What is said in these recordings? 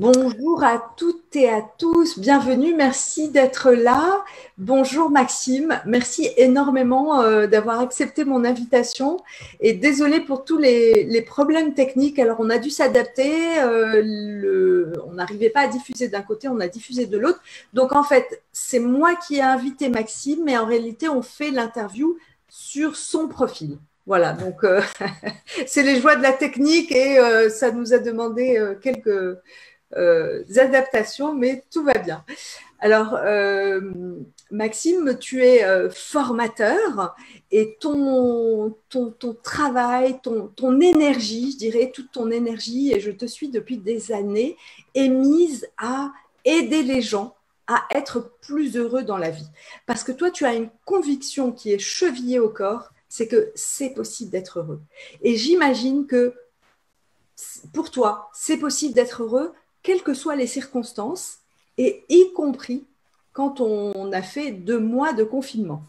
Bonjour à toutes et à tous, bienvenue, merci d'être là. Bonjour Maxime, merci énormément d'avoir accepté mon invitation et désolé pour tous les problèmes techniques. Alors on a dû s'adapter, on n'arrivait pas à diffuser d'un côté, on a diffusé de l'autre. Donc en fait, c'est moi qui ai invité Maxime, mais en réalité on fait l'interview sur son profil. Voilà, donc c'est les joies de la technique et ça nous a demandé quelques adaptations, mais tout va bien. Alors, Maxime, tu es formateur et ton travail, ton énergie, je dirais, toute ton énergie, et je te suis depuis des années, est mise à aider les gens à être plus heureux dans la vie. Parce que toi, tu as une conviction qui est chevillée au corps, c'est que c'est possible d'être heureux. Et j'imagine que pour toi, c'est possible d'être heureux, quelles que soient les circonstances, et y compris quand on a fait 2 mois de confinement.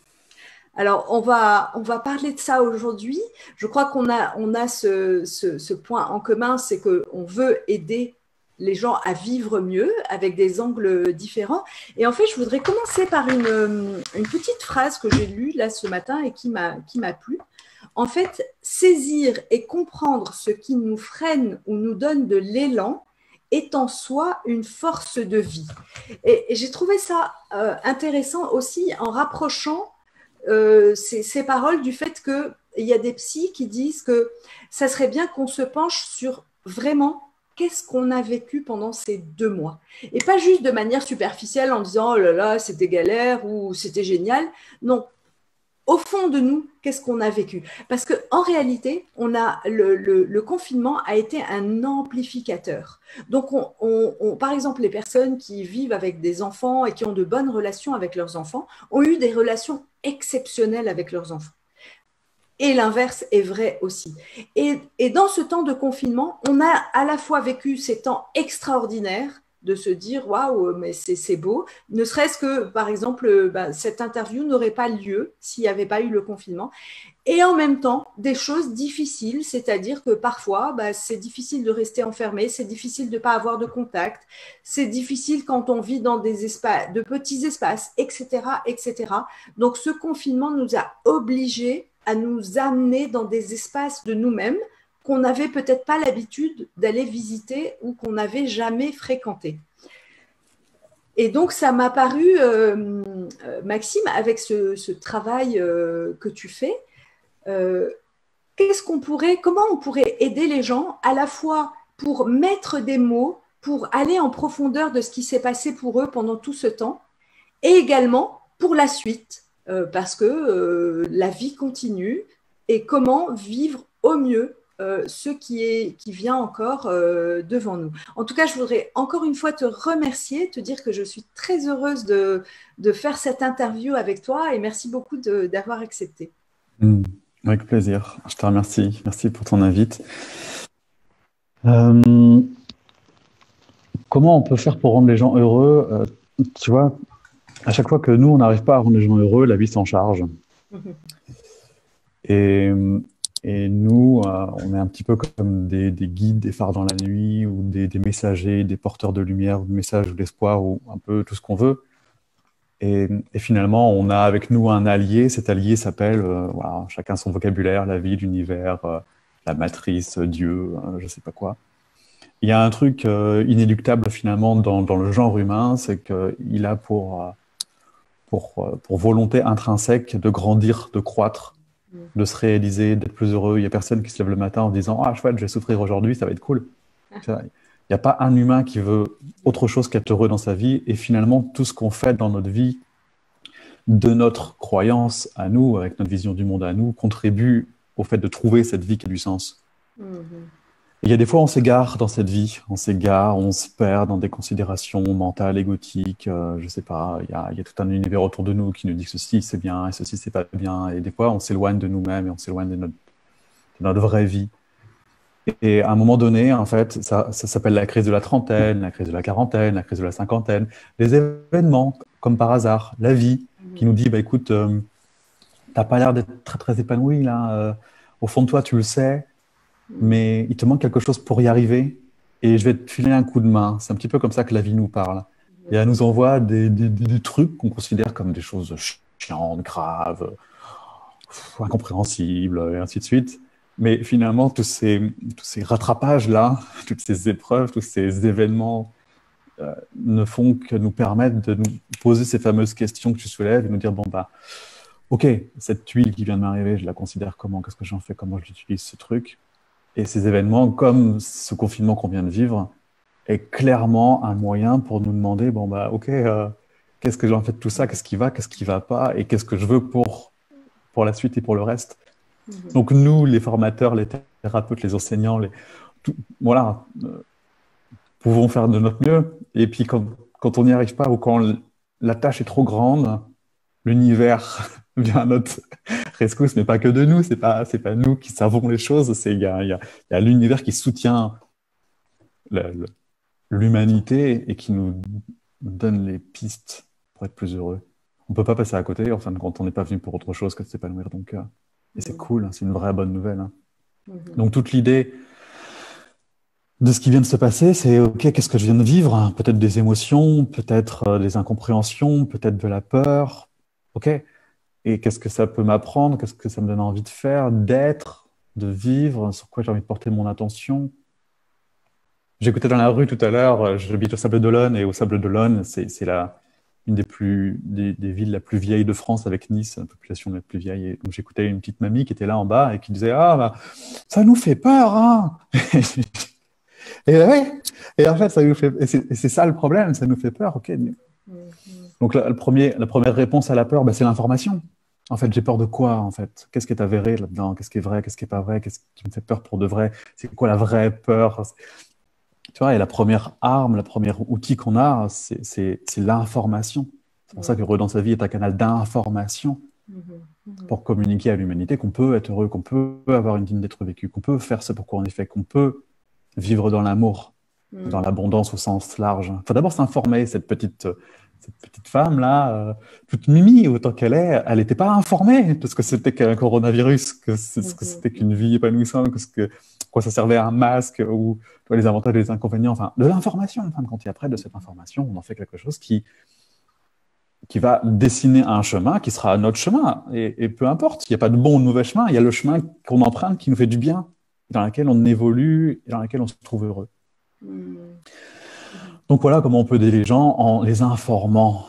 Alors, on va parler de ça aujourd'hui. Je crois qu'on a ce point en commun, c'est qu'on veut aider les gens à vivre mieux avec des angles différents. Et en fait, je voudrais commencer par une petite phrase que j'ai lue là ce matin et qui m'a plu. En fait, saisir et comprendre ce qui nous freine ou nous donne de l'élan est en soi une force de vie. Et j'ai trouvé ça intéressant aussi en rapprochant ces paroles du fait qu'il y a des psys qui disent que ça serait bien qu'on se penche sur vraiment qu'est-ce qu'on a vécu pendant ces 2 mois. Et pas juste de manière superficielle en disant « oh là là, c'était galère » ou « c'était génial ». Non, au fond de nous, qu'est-ce qu'on a vécu? Parce qu'en réalité, le confinement a été un amplificateur. Donc, par exemple, les personnes qui vivent avec des enfants et qui ont de bonnes relations avec leurs enfants ont eu des relations exceptionnelles avec leurs enfants. Et l'inverse est vrai aussi. Et dans ce temps de confinement, on a à la fois vécu ces temps extraordinaires de se dire waouh, mais c'est beau, ne serait-ce que, par exemple, cette interview n'aurait pas lieu s'il n'y avait pas eu le confinement. Et en même temps, des choses difficiles, c'est-à-dire que parfois, c'est difficile de rester enfermé, c'est difficile de ne pas avoir de contact, c'est difficile quand on vit dans des espaces, de petits espaces, etc., etc. Donc, ce confinement nous a obligés à nous amener dans des espaces de nous-mêmes qu'on n'avait peut-être pas l'habitude d'aller visiter ou qu'on n'avait jamais fréquenté. Et donc, ça m'a paru, Maxime, avec ce travail que tu fais, comment on pourrait aider les gens à la fois pour mettre des mots, pour aller en profondeur de ce qui s'est passé pour eux pendant tout ce temps, et également pour la suite, parce que la vie continue, et comment vivre au mieux ce qui vient encore devant nous. En tout cas, je voudrais encore une fois te remercier, te dire que je suis très heureuse de faire cette interview avec toi et merci beaucoup d'avoir accepté. Avec plaisir, je te remercie. Merci pour ton invite. Comment on peut faire pour rendre les gens heureux? Tu vois, à chaque fois que nous, on n'arrive pas à rendre les gens heureux, la vie s'en charge. Et, et nous, on est un petit peu comme des guides, des phares dans la nuit, ou des messagers, des porteurs de lumière, ou de messages, ou d'espoir, ou un peu tout ce qu'on veut. Et finalement, on a avec nous un allié. Cet allié s'appelle, voilà, chacun son vocabulaire, la vie, l'univers, la matrice, Dieu, je sais pas quoi. Il y a un truc inéluctable finalement dans le genre humain, c'est qu'il a pour volonté intrinsèque de grandir, de croître, de se réaliser, d'être plus heureux. Il n'y a personne qui se lève le matin en disant « Ah, chouette, je vais souffrir aujourd'hui, ça va être cool ». Il n'y a pas un humain qui veut autre chose qu'être heureux dans sa vie. Et finalement, tout ce qu'on fait dans notre vie, de notre croyance à nous, avec notre vision du monde à nous, contribue au fait de trouver cette vie qui a du sens. Il y a des fois, on s'égare dans cette vie, on s'égare, on se perd dans des considérations mentales, égotiques, je sais pas, il y a tout un univers autour de nous qui nous dit que ceci c'est bien et ceci c'est pas bien. Et des fois, on s'éloigne de nous-mêmes et on s'éloigne de notre vraie vie. Et à un moment donné, en fait, ça s'appelle la crise de la trentaine, la crise de la quarantaine, la crise de la cinquantaine. Les événements, comme par hasard, la vie, qui nous dit, bah, écoute, t'as pas l'air d'être très, très épanoui, là. Au fond de toi, tu le sais, mais il te manque quelque chose pour y arriver. et je vais te filer un coup de main. C'est un petit peu comme ça que la vie nous parle. Et elle nous envoie des trucs qu'on considère comme des choses chiantes, graves, incompréhensibles, et ainsi de suite. Mais finalement, tous ces rattrapages-là, toutes ces épreuves, tous ces événements ne font que nous permettre de nous poser ces fameuses questions que tu soulèves et nous dire, bon, bah, ok, cette tuile qui vient de m'arriver, je la considère comment? Qu'est-ce que j'en fais? Comment je l'utilise, ce truc? Et ces événements, comme ce confinement qu'on vient de vivre, est clairement un moyen pour nous demander, bon, bah, ok, qu'est-ce que j'en fais de tout ça? Qu'est-ce qui va pas? Et qu'est-ce que je veux pour la suite et pour le reste? Donc, nous, les formateurs, les thérapeutes, les enseignants, voilà, pouvons faire de notre mieux. Et puis, quand on n'y arrive pas ou quand la tâche est trop grande, l'univers vient à notre rescousse, mais pas que de nous. C'est pas nous qui savons les choses. Il y a l'univers qui soutient l'humanité et qui nous donne les pistes pour être plus heureux. On peut pas passer à côté, en fin de compte, on n'est pas venu pour autre chose que de s'épanouir. Donc, et c'est cool, hein, c'est une vraie bonne nouvelle. Hein. Donc, toute l'idée de ce qui vient de se passer, c'est ok, qu'est-ce que je viens de vivre? Peut-être des émotions, peut-être des incompréhensions, peut-être de la peur. Ok. Et qu'est-ce que ça peut m'apprendre? Qu'est-ce que ça me donne envie de faire, d'être, de vivre? Sur quoi j'ai envie de porter mon attention? J'écoutais dans la rue tout à l'heure, j'habite au Sable d'Olonne, et au Sable d'Olonne, c'est une des villes la plus vieille de France avec Nice, la population la plus vieille. Et donc j'écoutais une petite mamie qui était là en bas et qui disait ah bah, ça nous fait peur, hein. Et ouais, et en fait ça nous fait, et c'est ça le problème, ça nous fait peur, ok. Donc la première réponse à la peur, bah, c'est l'information. En fait, j'ai peur de quoi en fait? Qu'est-ce qui est avéré là-dedans? Qu'est-ce qui est vrai? Qu'est-ce qui est pas vrai? Qu'est-ce qui me fait peur pour de vrai? C'est quoi la vraie peur? Tu vois, et la première arme, la première outil qu'on a, c'est l'information. C'est pour ça que Redans sa vie est un canal d'information pour communiquer à l'humanité qu'on peut être heureux, qu'on peut avoir une digne d'être vécue, qu'on peut faire ce pourquoi on est fait, qu'on peut vivre dans l'amour, dans l'abondance au sens large. Il faut d'abord s'informer. Cette petite femme-là, toute mimi autant qu'elle est, elle n'était pas informée de ce que c'était qu'un coronavirus, que c'était qu'une vie épanouissante, quoi ça servait à un masque, ou les avantages et les inconvénients, enfin, de l'information, en fin de compte. Et après, de cette information, on en fait quelque chose qui va dessiner un chemin qui sera notre chemin. Et peu importe, il n'y a pas de bon ou de mauvais chemin, il y a le chemin qu'on emprunte qui nous fait du bien, dans lequel on évolue et dans lequel on se trouve heureux. Donc voilà comment on peut aider les gens en les informant.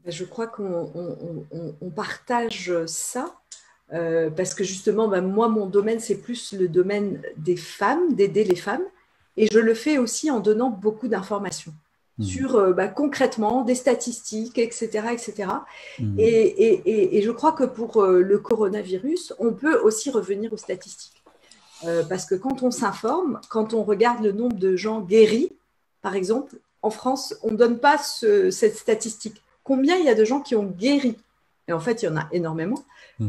Je crois qu'on partage ça, parce que justement, moi, mon domaine, c'est plus le domaine des femmes, d'aider les femmes, et je le fais aussi en donnant beaucoup d'informations sur concrètement des statistiques, etc. etc. Et je crois que pour le coronavirus, on peut aussi revenir aux statistiques. Parce que quand on s'informe, quand on regarde le nombre de gens guéris, par exemple, en France, on ne donne pas cette statistique. Combien il y a de gens qui ont guéri? Et en fait, il y en a énormément.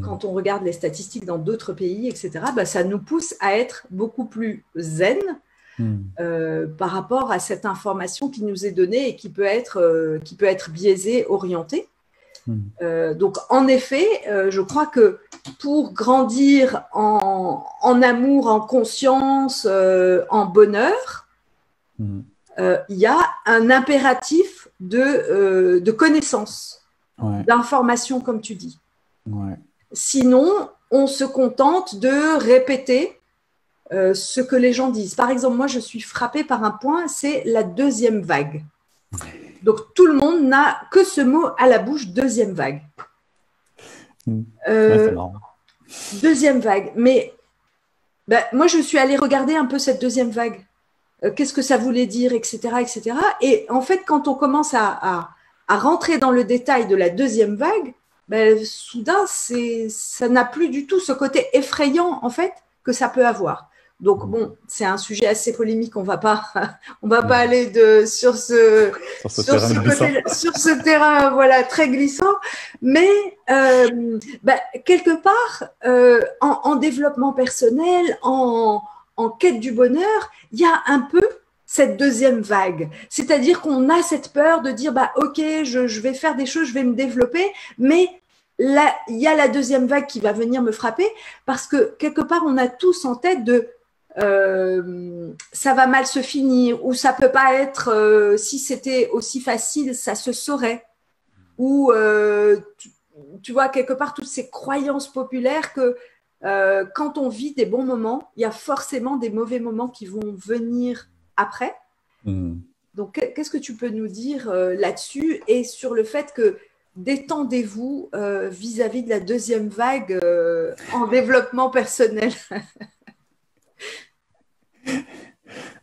Quand on regarde les statistiques dans d'autres pays, etc., ça nous pousse à être beaucoup plus zen par rapport à cette information qui nous est donnée et qui peut être biaisée, orientée. Donc, en effet, je crois que pour grandir en amour, en conscience, en bonheur, il y a un impératif de connaissance, d'information, comme tu dis. Sinon, on se contente de répéter ce que les gens disent. Par exemple, moi, je suis frappée par un point, c'est la deuxième vague. Donc, tout le monde n'a que ce mot à la bouche, deuxième vague. C'est marrant. Deuxième vague. Mais moi, je suis allée regarder un peu cette deuxième vague. Qu'est-ce que ça voulait dire, etc., etc. Et en fait, quand on commence à rentrer dans le détail de la deuxième vague, soudain, ça n'a plus du tout ce côté effrayant, en fait, que ça peut avoir. Donc, bon, c'est un sujet assez polémique. On va pas aller sur ce terrain, voilà, très glissant. Mais quelque part, en développement personnel, en quête du bonheur, il y a un peu cette deuxième vague. C'est-à-dire qu'on a cette peur de dire, ok, je vais faire des choses, je vais me développer, mais là, il y a la deuxième vague qui va venir me frapper parce que quelque part, on a tous en tête de ça va mal se finir, ou ça peut pas être, si c'était aussi facile, ça se saurait. Ou tu vois, quelque part, toutes ces croyances populaires que quand on vit des bons moments, il y a forcément des mauvais moments qui vont venir après. Donc, qu'est-ce que tu peux nous dire là-dessus et sur le fait que détendez-vous vis-à-vis de la deuxième vague en développement personnel?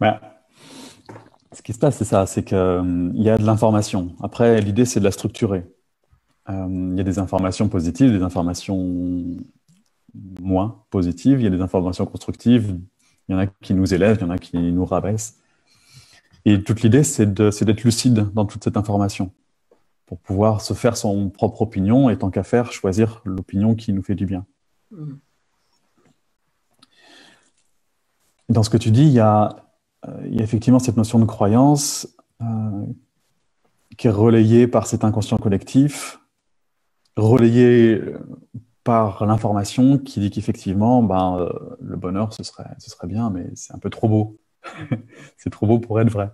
Ben, ce qui se passe, c'est ça, c'est qu'il y a de l'information. Après, l'idée, c'est de la structurer. Il y a des informations positives, des informations moins positives, il y a des informations constructives, il y en a qui nous élèvent, il y en a qui nous rabaissent. Et toute l'idée, c'est d'être lucide dans toute cette information pour pouvoir se faire son propre opinion et tant qu'à faire, choisir l'opinion qui nous fait du bien. Dans ce que tu dis, il y a effectivement cette notion de croyance qui est relayée par cet inconscient collectif, relayée par l'information qui dit qu'effectivement, le bonheur, ce serait bien, mais c'est un peu trop beau. C'est trop beau pour être vrai.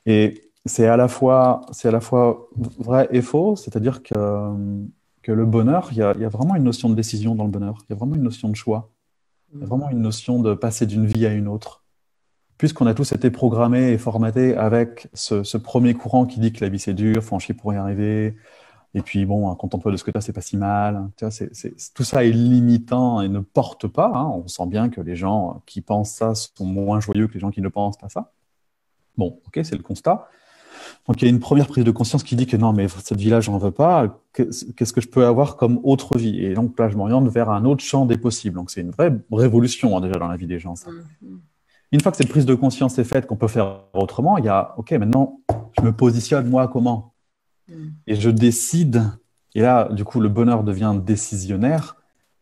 Et c'est à la fois vrai et faux, c'est-à-dire que le bonheur, il y a vraiment une notion de décision dans le bonheur, il y a vraiment une notion de choix, il y a vraiment une notion de passer d'une vie à une autre. Puisqu'on a tous été programmés et formatés avec ce premier courant qui dit que la vie c'est dur, faut en chier pour y arriver, et puis bon, contente-toi de ce que tu as, c'est pas si mal. Tu vois, tout ça est limitant et ne porte pas. On sent bien que les gens qui pensent ça sont moins joyeux que les gens qui ne pensent pas ça. Bon, ok, c'est le constat. Donc il y a une première prise de conscience qui dit que non, mais cette vie-là, j'en veux pas. Qu'est-ce que je peux avoir comme autre vie? Et donc là, je m'oriente vers un autre champ des possibles. Donc c'est une vraie révolution déjà dans la vie des gens, ça. Une fois que cette prise de conscience est faite, qu'on peut faire autrement, il y a, ok, maintenant, je me positionne moi comment? Et je décide, et là, du coup, le bonheur devient décisionnaire,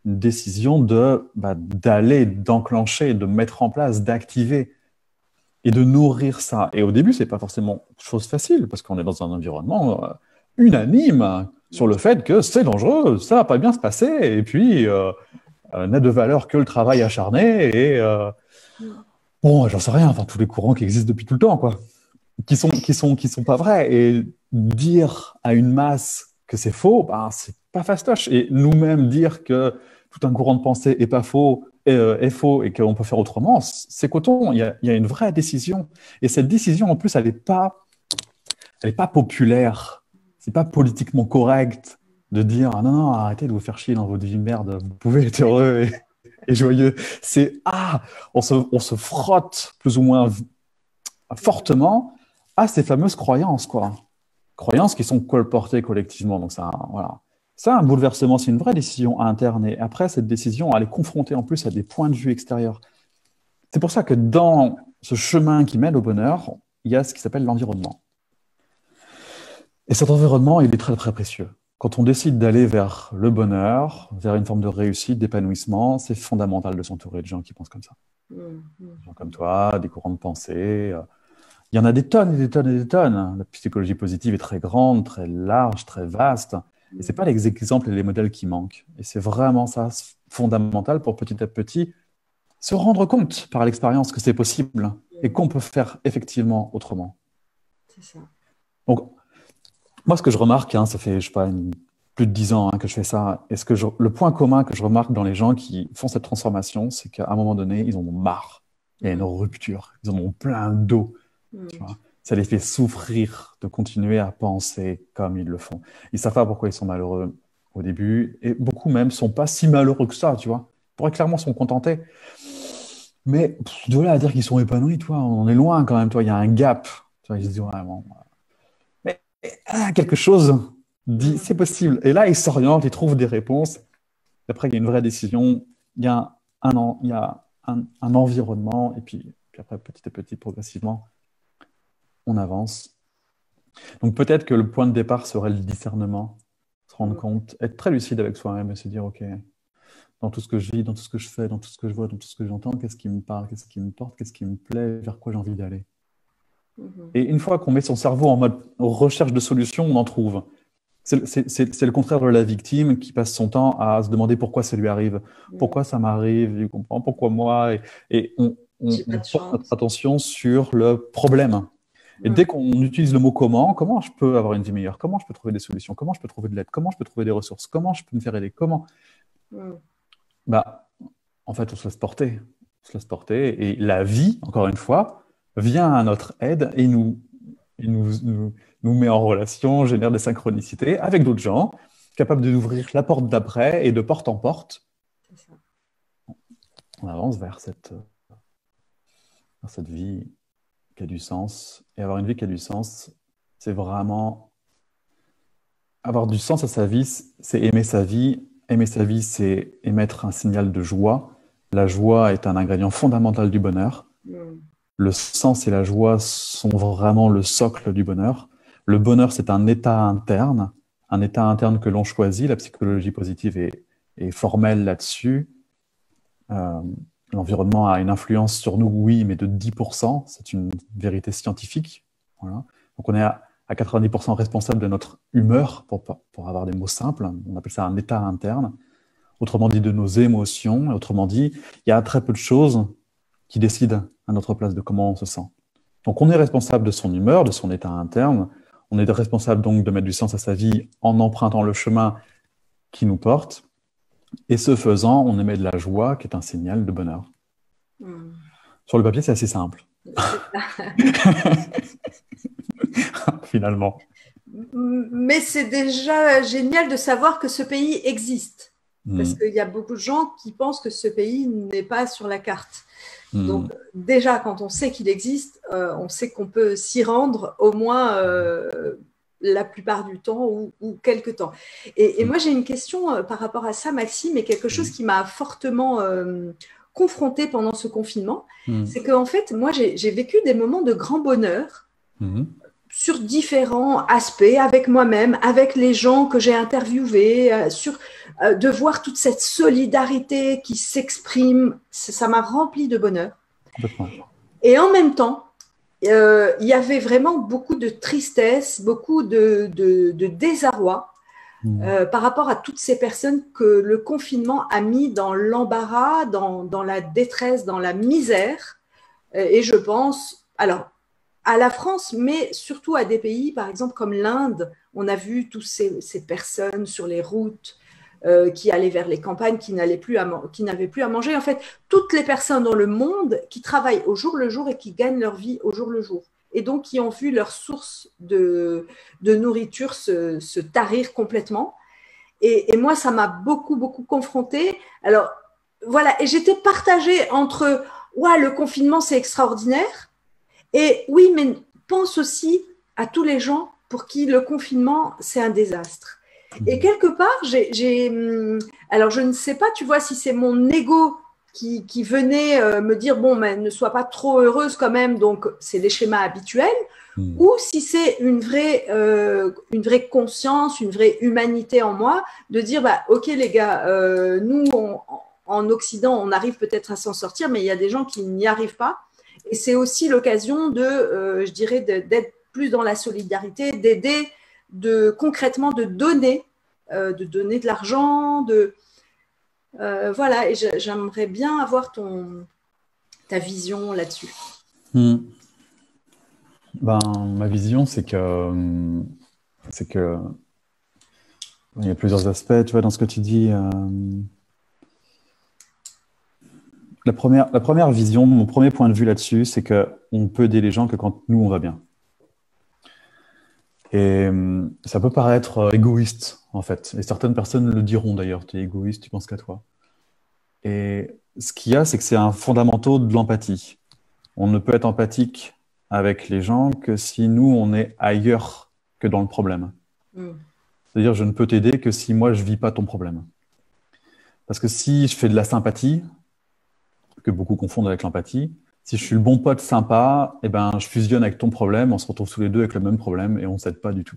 une décision d'aller, d'enclencher, de mettre en place, d'activer et de nourrir ça. Et au début, c'est pas forcément chose facile, parce qu'on est dans un environnement unanime sur le fait que c'est dangereux, ça va pas bien se passer, et puis n'a de valeur que le travail acharné, et bon, j'en sais rien, enfin, tous les courants qui existent depuis tout le temps, quoi. Qui sont pas vrais. Et dire à une masse que c'est faux, c'est pas fastoche. Et nous-mêmes dire que tout un courant de pensée est pas faux, est faux et qu'on peut faire autrement, c'est coton. Il y a une vraie décision. Et cette décision, en plus, elle est pas populaire. C'est pas politiquement correct de dire ah, non, arrêtez de vous faire chier dans votre vie merde. Vous pouvez être heureux et joyeux. C'est on se frotte plus ou moins fortement à ces fameuses croyances, quoi. Croyances qui sont colportées collectivement. Donc ça, voilà. Ça, un bouleversement, c'est une vraie décision interne. Et après, cette décision, elle est confrontée en plus à des points de vue extérieurs. C'est pour ça que dans ce chemin qui mène au bonheur, il y a ce qui s'appelle l'environnement. Et cet environnement, il est très, très précieux. Quand on décide d'aller vers le bonheur, vers une forme de réussite, d'épanouissement, c'est fondamental de s'entourer de gens qui pensent comme ça. Des gens comme toi, des courants de pensée. Il y en a des tonnes et des tonnes et des tonnes. La psychologie positive est très grande, très large, très vaste. Et ce n'est pas les exemples et les modèles qui manquent. Et c'est vraiment ça, fondamental pour petit à petit se rendre compte par l'expérience que c'est possible et qu'on peut faire effectivement autrement. C'est ça. Donc, moi, ce que je remarque, ça fait, je sais pas, plus de 10 ans que je fais ça, et le point commun que je remarque dans les gens qui font cette transformation, c'est qu'à un moment donné, ils en ont marre. Il y a une rupture. Ils en ont plein le dos. Tu vois, ça les fait souffrir de continuer à penser comme ils le font. Ils ne savent pas pourquoi ils sont malheureux au début, et beaucoup même ne sont pas si malheureux que ça, tu vois. Ils pourraient clairement s'en contenter. Mais de là à dire qu'ils sont épanouis, toi, on est loin quand même, toi, il y a un gap. Tu vois, ils se disent, ouais, bon. Mais quelque chose dit, c'est possible. Et là, ils s'orientent, ils trouvent des réponses. Après, il y a une vraie décision, il y a un environnement, et puis après, petit à petit, progressivement, on avance. Donc peut-être que le point de départ serait le discernement, se rendre compte, être très lucide avec soi-même et se dire, OK, dans tout ce que je vis, dans tout ce que je fais, dans tout ce que je vois, dans tout ce que j'entends, qu'est-ce qui me parle, qu'est-ce qui me porte, qu'est-ce qui me plaît, vers quoi j'ai envie d'aller. Et une fois qu'on met son cerveau en mode recherche de solutions, on en trouve. C'est le contraire de la victime qui passe son temps à se demander pourquoi ça lui arrive, pourquoi ça m'arrive, il comprend pourquoi moi, et on J'ai pas de porte notre chance. attention sur le problème. Et dès qu'on utilise le mot comment je peux avoir une vie meilleure, comment je peux trouver des solutions, comment je peux trouver de l'aide, comment je peux trouver des ressources, comment je peux me faire aider, comment, bah, en fait, on se laisse porter. On se laisse porter, et la vie, encore une fois, vient à notre aide et nous met en relation, génère des synchronicités avec d'autres gens, capables de nous ouvrir la porte d'après, et de porte en porte, C'est ça. on avance vers cette vie qui a du sens. Et avoir une vie qui a du sens, c'est vraiment avoir du sens à sa vie, c'est aimer sa vie. Aimer sa vie, c'est émettre un signal de joie. La joie est un ingrédient fondamental du bonheur. Le sens et la joie sont vraiment le socle du bonheur. Le bonheur, c'est un état interne que l'on choisit. La psychologie positive est formelle là-dessus. L'environnement a une influence sur nous, oui, mais de 10%. C'est une vérité scientifique. Voilà. Donc on est à 90% responsable de notre humeur, pour avoir des mots simples. On appelle ça un état interne. Autrement dit, de nos émotions. Autrement dit, il y a très peu de choses qui décident à notre place de comment on se sent. Donc on est responsable de son humeur, de son état interne. On est responsable donc de mettre du sens à sa vie en empruntant le chemin qui nous porte. Et ce faisant, on émet de la joie, qui est un signal de bonheur. Sur le papier, c'est assez simple. Finalement. Mais c'est déjà génial de savoir que ce pays existe. Parce qu'il y a beaucoup de gens qui pensent que ce pays n'est pas sur la carte. Donc déjà, quand on sait qu'il existe, on sait qu'on peut s'y rendre au moins la plupart du temps ou quelque temps. Et moi, j'ai une question par rapport à ça, Maxime, et quelque chose qui m'a fortement confrontée pendant ce confinement. C'est qu'en fait, moi, j'ai vécu des moments de grand bonheur sur différents aspects, avec moi-même, avec les gens que j'ai interviewés, de voir toute cette solidarité qui s'exprime, ça m'a rempli de bonheur. Et en même temps, il y avait vraiment beaucoup de tristesse, beaucoup de désarroi par rapport à toutes ces personnes que le confinement a mis dans l'embarras, dans la détresse, dans la misère. Et je pense, alors, à la France, mais surtout à des pays, par exemple, comme l'Inde. On a vu toutes ces personnes sur les routes qui allaient vers les campagnes, qui n'avaient plus à manger. En fait, toutes les personnes dans le monde qui travaillent au jour le jour et qui gagnent leur vie au jour le jour. Et donc, qui ont vu leur source de nourriture se tarir complètement. Et moi, ça m'a beaucoup, beaucoup confrontée. Alors, voilà, et j'étais partagée entre « ouais, le confinement, c'est extraordinaire », et oui, mais pense aussi à tous les gens pour qui le confinement, c'est un désastre. Et quelque part, alors je ne sais pas, tu vois, si c'est mon ego qui venait me dire, bon, mais ne sois pas trop heureuse quand même, donc c'est les schémas habituels, ou si c'est une vraie conscience, une vraie humanité en moi, de dire, bah, ok les gars, nous, en Occident, on arrive peut-être à s'en sortir, mais il y a des gens qui n'y arrivent pas. Et c'est aussi l'occasion je dirais, d'être plus dans la solidarité, d'aider, concrètement de donner de l'argent, voilà. Et j'aimerais bien avoir ta vision là-dessus. Ma vision, c'est que il y a plusieurs aspects, tu vois, dans ce que tu dis. La première vision, mon premier point de vue là-dessus, c'est qu'on peut aider les gens que quand nous, on va bien. Et ça peut paraître égoïste, en fait. Et certaines personnes le diront d'ailleurs, tu es égoïste, tu penses qu'à toi. Et ce qu'il y a, c'est que c'est un fondamental de l'empathie. On ne peut être empathique avec les gens que si nous, on est ailleurs que dans le problème. C'est-à-dire, je ne peux t'aider que si moi, je ne vis pas ton problème. Parce que si je fais de la sympathie, que beaucoup confondent avec l'empathie. Si je suis le bon pote sympa, eh ben, je fusionne avec ton problème, on se retrouve tous les deux avec le même problème et on ne s'aide pas du tout.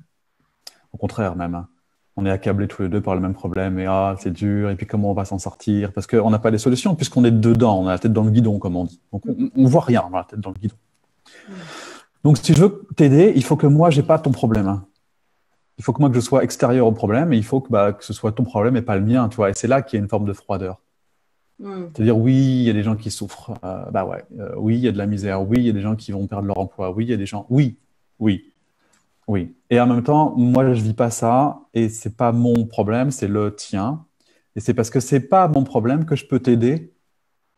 Au contraire même, hein. On est accablés tous les deux par le même problème et c'est dur, et puis comment on va s'en sortir? Parce qu'on n'a pas les solutions puisqu'on est dedans, on a la tête dans le guidon, comme on dit. Donc on ne voit rien, on a la tête dans le guidon. Donc si je veux t'aider, il faut que moi, je n'ai pas ton problème. Hein. Il faut que moi, que je sois extérieur au problème et il faut que ce soit ton problème et pas le mien, tu vois. Et c'est là qu'il y a une forme de froideur. C'est-à-dire, oui, il y a des gens qui souffrent. Oui, il y a de la misère. Oui, il y a des gens qui vont perdre leur emploi. Oui, il y a des gens. Oui, oui, oui. Et en même temps, moi, je vis pas ça et c'est pas mon problème, c'est le tien. Et c'est parce que c'est pas mon problème que je peux t'aider,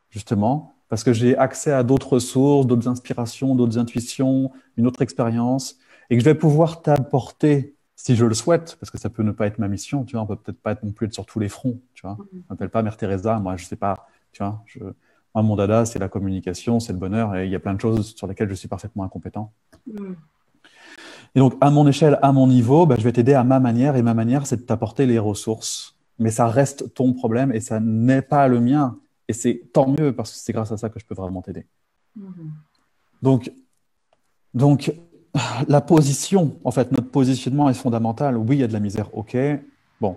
justement, parce que j'ai accès à d'autres ressources, d'autres inspirations, d'autres intuitions, une autre expérience, et que je vais pouvoir t'apporter, si je le souhaite, parce que ça peut ne pas être ma mission, tu vois, on peut peut-être pas être non plus être sur tous les fronts, tu vois. Je m'appelle pas Mère Teresa, moi, je sais pas, tu vois. Moi, mon dada, c'est la communication, c'est le bonheur, et il y a plein de choses sur lesquelles je suis parfaitement incompétent. Et donc, à mon échelle, à mon niveau, je vais t'aider à ma manière, et ma manière, c'est de t'apporter les ressources. Mais ça reste ton problème, et ça n'est pas le mien. Et c'est tant mieux, parce que c'est grâce à ça que je peux vraiment t'aider. Donc, la position, en fait, notre positionnement est fondamental. Oui, il y a de la misère, ok. Bon,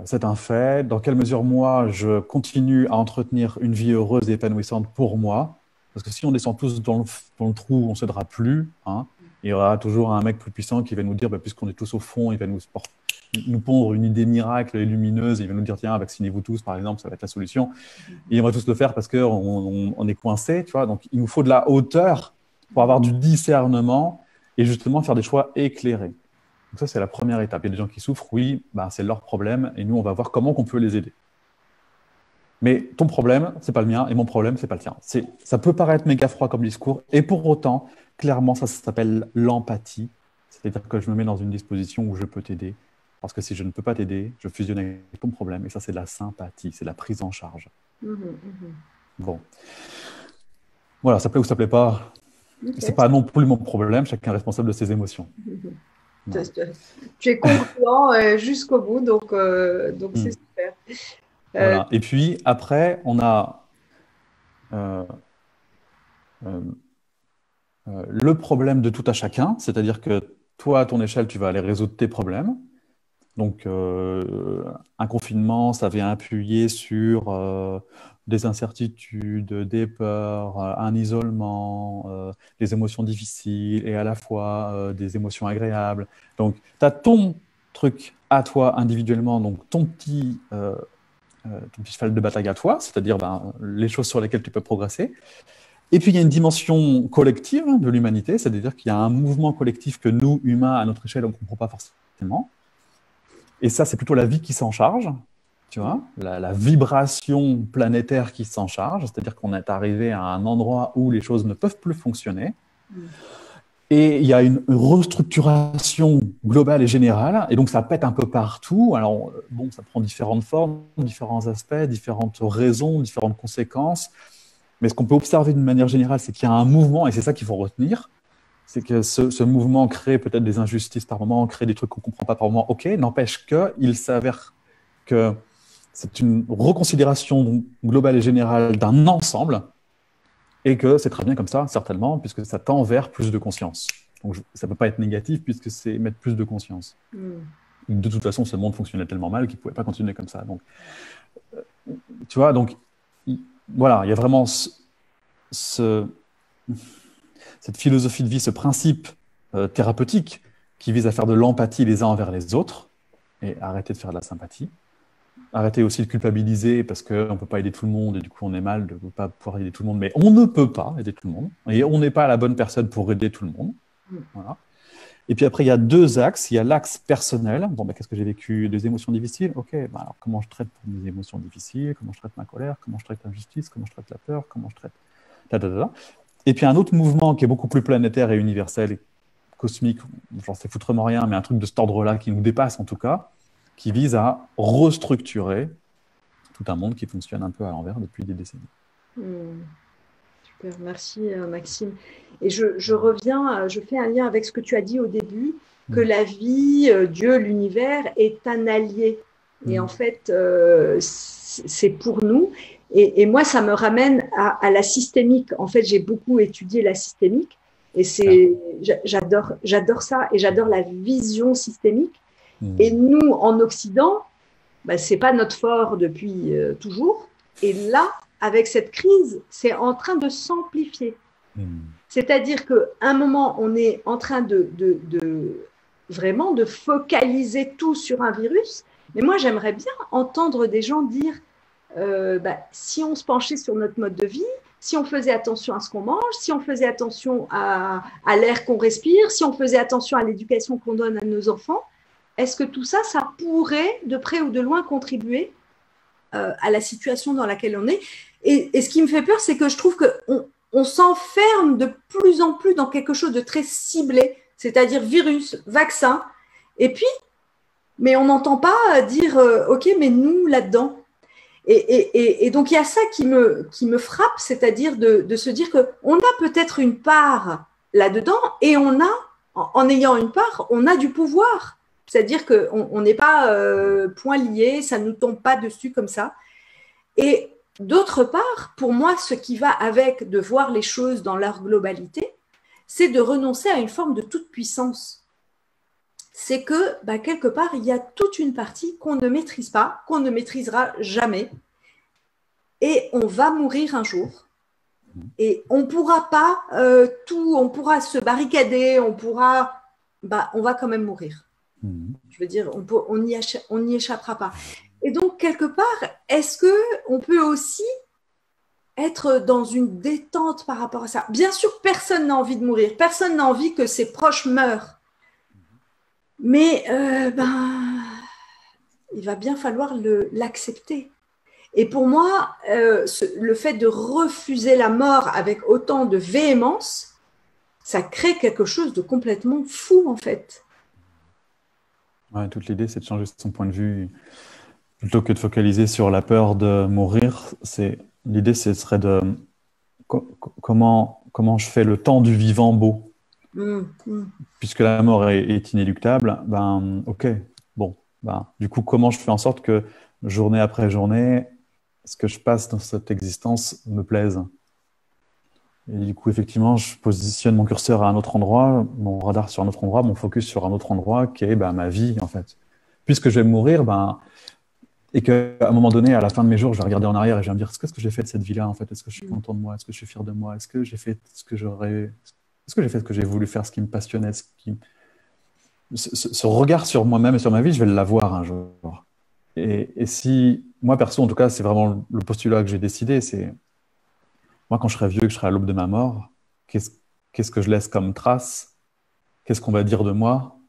c'est un fait. Dans quelle mesure, moi, je continue à entretenir une vie heureuse et épanouissante pour moi? Parce que si on descend tous dans le trou, on ne s'aidera plus. Hein. Il y aura toujours un mec plus puissant qui va nous dire, puisqu'on est tous au fond, il va nous pondre une idée miracle et lumineuse. Il va nous dire, tiens, vaccinez-vous tous, par exemple, ça va être la solution. Et on va tous le faire parce qu'on est coincé, tu vois. Donc, il nous faut de la hauteur pour avoir du discernement et justement faire des choix éclairés. Donc ça, c'est la première étape. Il y a des gens qui souffrent, oui, c'est leur problème, et nous, on va voir comment on peut les aider. Mais ton problème, c'est pas le mien, et mon problème, c'est pas le tien. Ça peut paraître méga froid comme discours, et pour autant, clairement, ça s'appelle l'empathie. C'est-à-dire que je me mets dans une disposition où je peux t'aider. Parce que si je ne peux pas t'aider, je fusionne avec ton problème, et ça, c'est de la sympathie, c'est de la prise en charge. Bon. Voilà, ça plaît ou ça plaît pas. Okay. C'est pas non plus mon problème, chacun est responsable de ses émotions. Voilà. Tu es concluant jusqu'au bout, donc c'est super. Voilà. Et puis après, on a le problème de tout à chacun, c'est-à-dire que toi, à ton échelle, tu vas aller résoudre tes problèmes. Donc, un confinement, ça vient appuyer sur des incertitudes, des peurs, un isolement, des émotions difficiles et à la fois des émotions agréables. Donc, tu as ton truc à toi individuellement, donc ton petit cheval de bataille à toi, c'est-à-dire les choses sur lesquelles tu peux progresser. Et puis, il y a une dimension collective de l'humanité, c'est-à-dire qu'il y a un mouvement collectif que nous, humains, à notre échelle, on ne comprend pas forcément. Et ça, c'est plutôt la vie qui s'en charge, tu vois, la vibration planétaire qui s'en charge, c'est-à-dire qu'on est arrivé à un endroit où les choses ne peuvent plus fonctionner. Et il y a une restructuration globale et générale, et donc ça pète un peu partout. Alors, bon, ça prend différentes formes, différents aspects, différentes raisons, différentes conséquences. Mais ce qu'on peut observer d'une manière générale, c'est qu'il y a un mouvement, et c'est ça qu'il faut retenir. C'est que ce mouvement crée peut-être des injustices par moment, crée des trucs qu'on ne comprend pas par moment. OK, n'empêche qu'il s'avère que c'est une reconsidération globale et générale d'un ensemble et que c'est très bien comme ça, certainement, puisque ça tend vers plus de conscience. Donc, ça ne peut pas être négatif puisque c'est mettre plus de conscience. De toute façon, ce monde fonctionnait tellement mal qu'il ne pouvait pas continuer comme ça. Donc, tu vois, donc, voilà, il y a vraiment cette philosophie de vie, ce principe thérapeutique qui vise à faire de l'empathie les uns envers les autres et arrêter de faire de la sympathie. Arrêter aussi de culpabiliser parce qu'on ne peut pas aider tout le monde et du coup on est mal de ne pas pouvoir aider tout le monde, mais on ne peut pas aider tout le monde et on n'est pas la bonne personne pour aider tout le monde. Voilà. Et puis après, il y a deux axes. Il y a l'axe personnel. Bon, qu'est-ce que j'ai vécu? Des émotions difficiles? Ok, alors comment je traite mes émotions difficiles? Comment je traite ma colère? Comment je traite l'injustice? Comment je traite la peur? Comment je traite... Et puis un autre mouvement qui est beaucoup plus planétaire et universel et cosmique, j'en sais foutrement rien, mais un truc de cet ordre-là qui nous dépasse en tout cas, qui vise à restructurer tout un monde qui fonctionne un peu à l'envers depuis des décennies. Super, merci Maxime. Et je reviens, je fais un lien avec ce que tu as dit au début, que la vie, Dieu, l'univers est un allié. Et en fait, c'est pour nous. Et moi, ça me ramène à la systémique. En fait, j'ai beaucoup étudié la systémique et j'adore ça et j'adore la vision systémique. Et nous, en Occident, c'est pas notre fort depuis toujours. Et là, avec cette crise, c'est en train de s'amplifier. C'est-à-dire qu'à un moment, on est en train vraiment de focaliser tout sur un virus. Mais moi, j'aimerais bien entendre des gens dire si on se penchait sur notre mode de vie, si on faisait attention à ce qu'on mange, si on faisait attention à l'air qu'on respire, si on faisait attention à l'éducation qu'on donne à nos enfants, est-ce que tout ça, ça pourrait, de près ou de loin, contribuer à la situation dans laquelle on est? Et ce qui me fait peur, c'est que je trouve qu'on s'enferme de plus en plus dans quelque chose de très ciblé, c'est-à-dire virus, vaccin, et puis, mais on n'entend pas dire, OK, mais nous, là-dedans. Et donc, il y a ça qui me frappe, c'est-à-dire de se dire qu'on a peut-être une part là-dedans et on a, en ayant une part, on a du pouvoir. C'est-à-dire qu'on n'est pas point lié, ça ne nous tombe pas dessus comme ça. Et d'autre part, pour moi, ce qui va avec de voir les choses dans leur globalité, c'est de renoncer à une forme de toute puissance. C'est que, quelque part, il y a toute une partie qu'on ne maîtrise pas, qu'on ne maîtrisera jamais. Et on va mourir un jour. Et on ne pourra pas on pourra se barricader, on va quand même mourir. Je veux dire, on n'y échappera pas. Et donc, quelque part, est-ce qu'on peut aussi être dans une détente par rapport à ça? Bien sûr, personne n'a envie de mourir, personne n'a envie que ses proches meurent. Mais il va bien falloir l'accepter. Et pour moi, le fait de refuser la mort avec autant de véhémence, ça crée quelque chose de complètement fou, en fait. Ouais, toute l'idée, c'est de changer son point de vue. Plutôt que de focaliser sur la peur de mourir, l'idée, ce serait de comment je fais le temps du vivant beau. Puisque la mort est inéluctable, ok, bon, du coup, comment je fais en sorte que journée après journée, ce que je passe dans cette existence me plaise? Et du coup, effectivement, je positionne mon curseur à un autre endroit, mon radar sur un autre endroit, mon focus sur un autre endroit, qui est ma vie, en fait. Puisque je vais mourir, et qu'à un moment donné, à la fin de mes jours, je vais regarder en arrière et je vais me dire, qu'est-ce que j'ai fait de cette vie-là, en fait? Est-ce que je suis content de moi? Est-ce que je suis fier de moi? Est-ce que j'ai fait ce que j'ai voulu faire, ce qui me passionnait, ce regard sur moi-même et sur ma vie, je vais l'avoir un jour. Et si, moi perso, en tout cas, c'est vraiment le postulat que j'ai décidé, c'est, moi, quand je serai vieux, que je serai à l'aube de ma mort, qu'est-ce que je laisse comme trace? Qu'est-ce qu'on va dire de moi?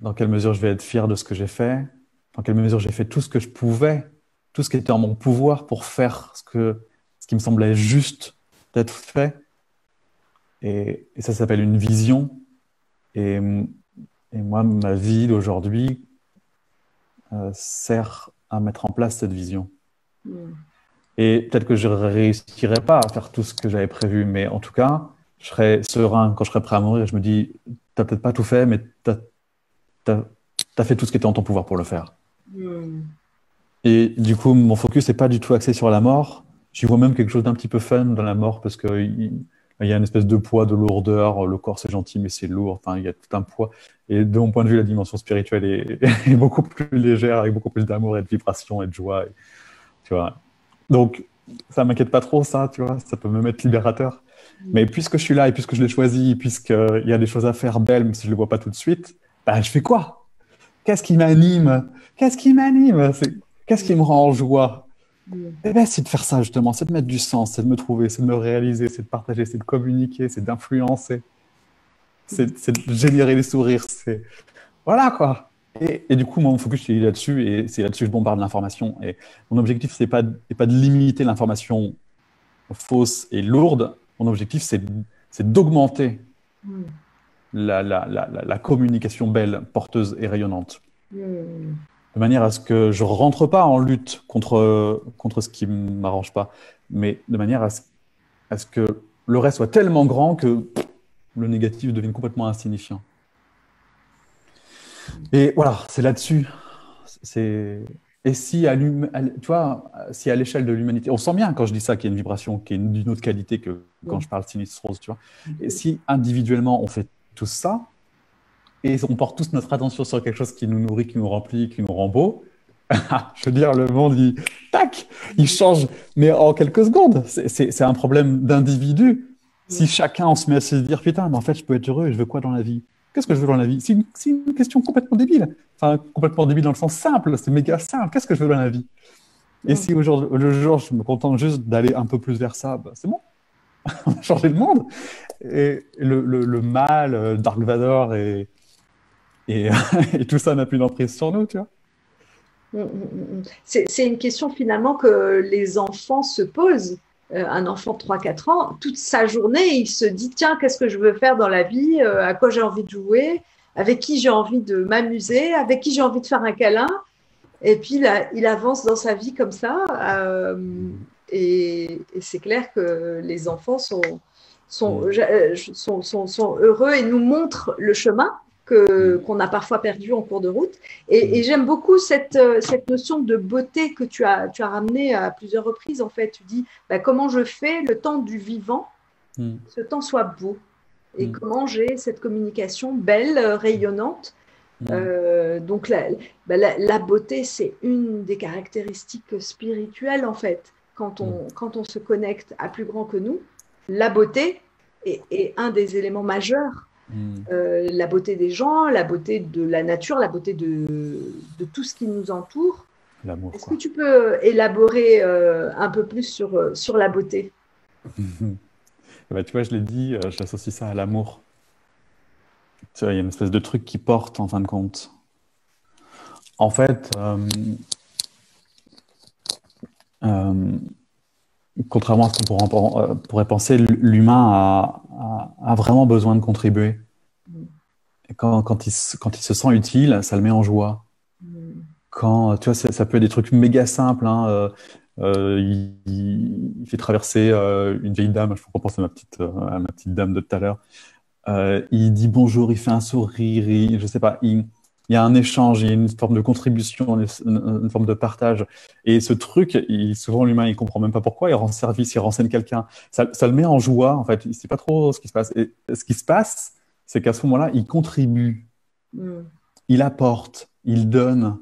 Dans quelle mesure je vais être fier de ce que j'ai fait? Dans quelle mesure j'ai fait tout ce que je pouvais, tout ce qui était en mon pouvoir pour faire ce qui me semblait juste d'être fait? Et ça s'appelle une vision. Et moi, ma vie d'aujourd'hui sert à mettre en place cette vision. Et peut-être que je ne réussirai pas à faire tout ce que j'avais prévu, mais en tout cas, je serai serein quand je serai prêt à mourir. Je me dis, tu n'as peut-être pas tout fait, mais tu as fait tout ce qui était en ton pouvoir pour le faire. Et du coup, mon focus n'est pas du tout axé sur la mort. J'y vois même quelque chose d'un petit peu fun dans la mort, parce qu'il y a une espèce de poids, de lourdeur. Le corps, c'est gentil, mais c'est lourd. Enfin, il y a tout un poids. Et de mon point de vue, la dimension spirituelle est beaucoup plus légère, avec beaucoup plus d'amour et de vibration et de joie. Tu vois. Donc, ça ne m'inquiète pas trop, ça, tu vois. Ça peut me mettre libérateur. Mais puisque je suis là et puisque je l'ai choisi, puisqu'il y a des choses à faire belles, même si je ne le vois pas tout de suite, je fais quoi? Qu'est-ce qui m'anime? Qu'est-ce qui m'anime? Qu'est-ce qui me rend en joie? C'est de faire ça, justement. C'est de mettre du sens, c'est de me trouver, c'est de me réaliser, c'est de partager, c'est de communiquer, c'est d'influencer. C'est de générer des sourires. Voilà, quoi. Et du coup, mon focus est là-dessus, et c'est là-dessus que je bombarde l'information. Et mon objectif, c'est pas de limiter l'information fausse et lourde. Mon objectif, c'est d'augmenter la communication belle, porteuse et rayonnante. De manière à ce que je ne rentre pas en lutte contre ce qui ne m'arrange pas, mais de manière à ce que le reste soit tellement grand que le négatif devienne complètement insignifiant. Et voilà, c'est là-dessus. Et si tu vois, si à l'échelle de l'humanité, on sent bien quand je dis ça qu'il y a une vibration qui est d'une autre qualité que quand je parle sinistre rose, tu vois. Et si individuellement on fait tout ça, et on porte tous notre attention sur quelque chose qui nous nourrit, qui nous remplit, qui nous rend beau, je veux dire, le monde, il change, mais en quelques secondes. C'est un problème d'individu. Si chacun, on se met à se dire, putain, mais en fait, je peux être heureux et je veux quoi dans la vie? Qu'est-ce que je veux dans la vie? C'est une question complètement débile. Enfin, complètement débile dans le sens simple, c'est méga simple. Qu'est-ce que je veux dans la vie? Et si le jour, je me contente juste d'aller un peu plus vers ça, bah, c'est bon, on a changé le monde. Et le mal, Dark Vador et, et tout ça n'a plus d'emprise sur nous, tu vois. C'est une question finalement que les enfants se posent. Un enfant de 3-4 ans, toute sa journée, il se dit, tiens, qu'est-ce que je veux faire dans la vie? À quoi j'ai envie de jouer? Avec qui j'ai envie de m'amuser? Avec qui j'ai envie de faire un câlin? Et puis, il avance dans sa vie comme ça. Et c'est clair que les enfants sont heureux et nous montrent le chemin qu'on a parfois perdu en cours de route. Et j'aime beaucoup cette notion de beauté que tu as ramenée à plusieurs reprises. En fait, tu dis bah, comment je fais le temps du vivant, ce temps soit beau. Et comment j'ai cette communication belle, rayonnante. Donc la beauté, c'est une des caractéristiques spirituelles en fait. Quand on se connecte à plus grand que nous, la beauté est un des éléments majeurs. La beauté des gens, la beauté de la nature, la beauté de tout ce qui nous entoure. L'amour. Est-ce que tu peux élaborer un peu plus sur la beauté? Bah, tu vois, je l'ai dit, je l'associe ça à l'amour. Tu vois, il y a une espèce de truc qui porte en fin de compte. En fait, contrairement à ce qu'on pourrait penser, l'humain a vraiment besoin de contribuer. Et quand il se sent utile, ça le met en joie. Quand, tu vois, ça peut être des trucs méga simples. Hein, il fait traverser une vieille dame, je vous repense à ma petite dame de tout à l'heure. Il dit bonjour, il fait un sourire, je sais pas, il y a un échange, il y a une forme de contribution, une forme de partage. Et ce truc, souvent l'humain, il comprend même pas pourquoi, il rend service, il renseigne quelqu'un. Ça le met en joie, en fait. Il sait pas trop ce qui se passe. Et ce qui se passe, c'est qu'à ce moment-là, il contribue, il apporte, il donne.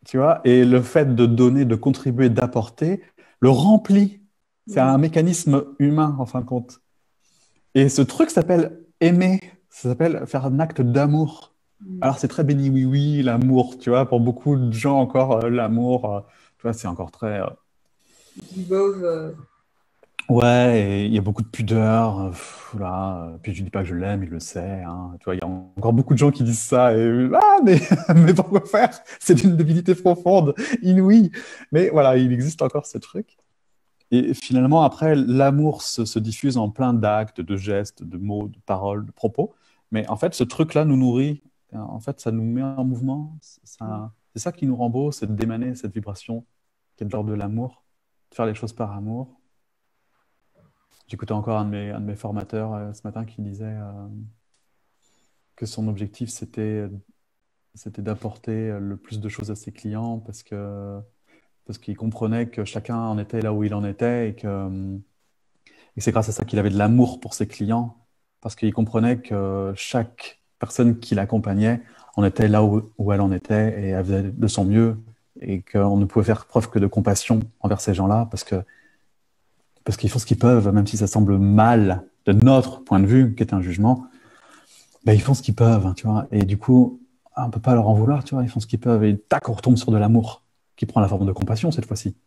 Tu vois, et le fait de donner, de contribuer, d'apporter, le remplit. C'est un mécanisme humain, en fin de compte. Et ce truc s'appelle aimer, ça s'appelle faire un acte d'amour. Alors c'est très béni oui, l'amour, tu vois, pour beaucoup de gens encore, l'amour, tu vois, c'est encore très... Ouais, et il y a beaucoup de pudeur, là. Puis je dis pas que je l'aime, il le sait, hein. Tu vois, il y a encore beaucoup de gens qui disent ça, et mais, mais pourquoi faire? C'est d'une débilité profonde, inouïe. Mais voilà, il existe encore ce truc. Et finalement, après, l'amour se diffuse en plein d'actes, de gestes, de mots, de paroles, de propos. Mais en fait, ce truc-là nous nourrit. En fait, ça nous met en mouvement. C'est ça qui nous rend beau, c'est d'émaner cette vibration qui est de l'ordre de l'amour, de faire les choses par amour. J'écoutais encore un de mes formateurs ce matin qui disait que son objectif, c'était d'apporter le plus de choses à ses clients parce qu'il comprenait que chacun en était là où il en était et que c'est grâce à ça qu'il avait de l'amour pour ses clients parce qu'il comprenait que chaque personne qu'il accompagnait en était là où elle en était et elle faisait de son mieux et qu'on ne pouvait faire preuve que de compassion envers ces gens-là parce qu'ils font ce qu'ils peuvent, même si ça semble mal de notre point de vue, qui est un jugement, ben, ils font ce qu'ils peuvent, hein, tu vois. Et du coup, on ne peut pas leur en vouloir, tu vois. Ils font ce qu'ils peuvent et tac, on retombe sur de l'amour qui prend la forme de compassion cette fois-ci.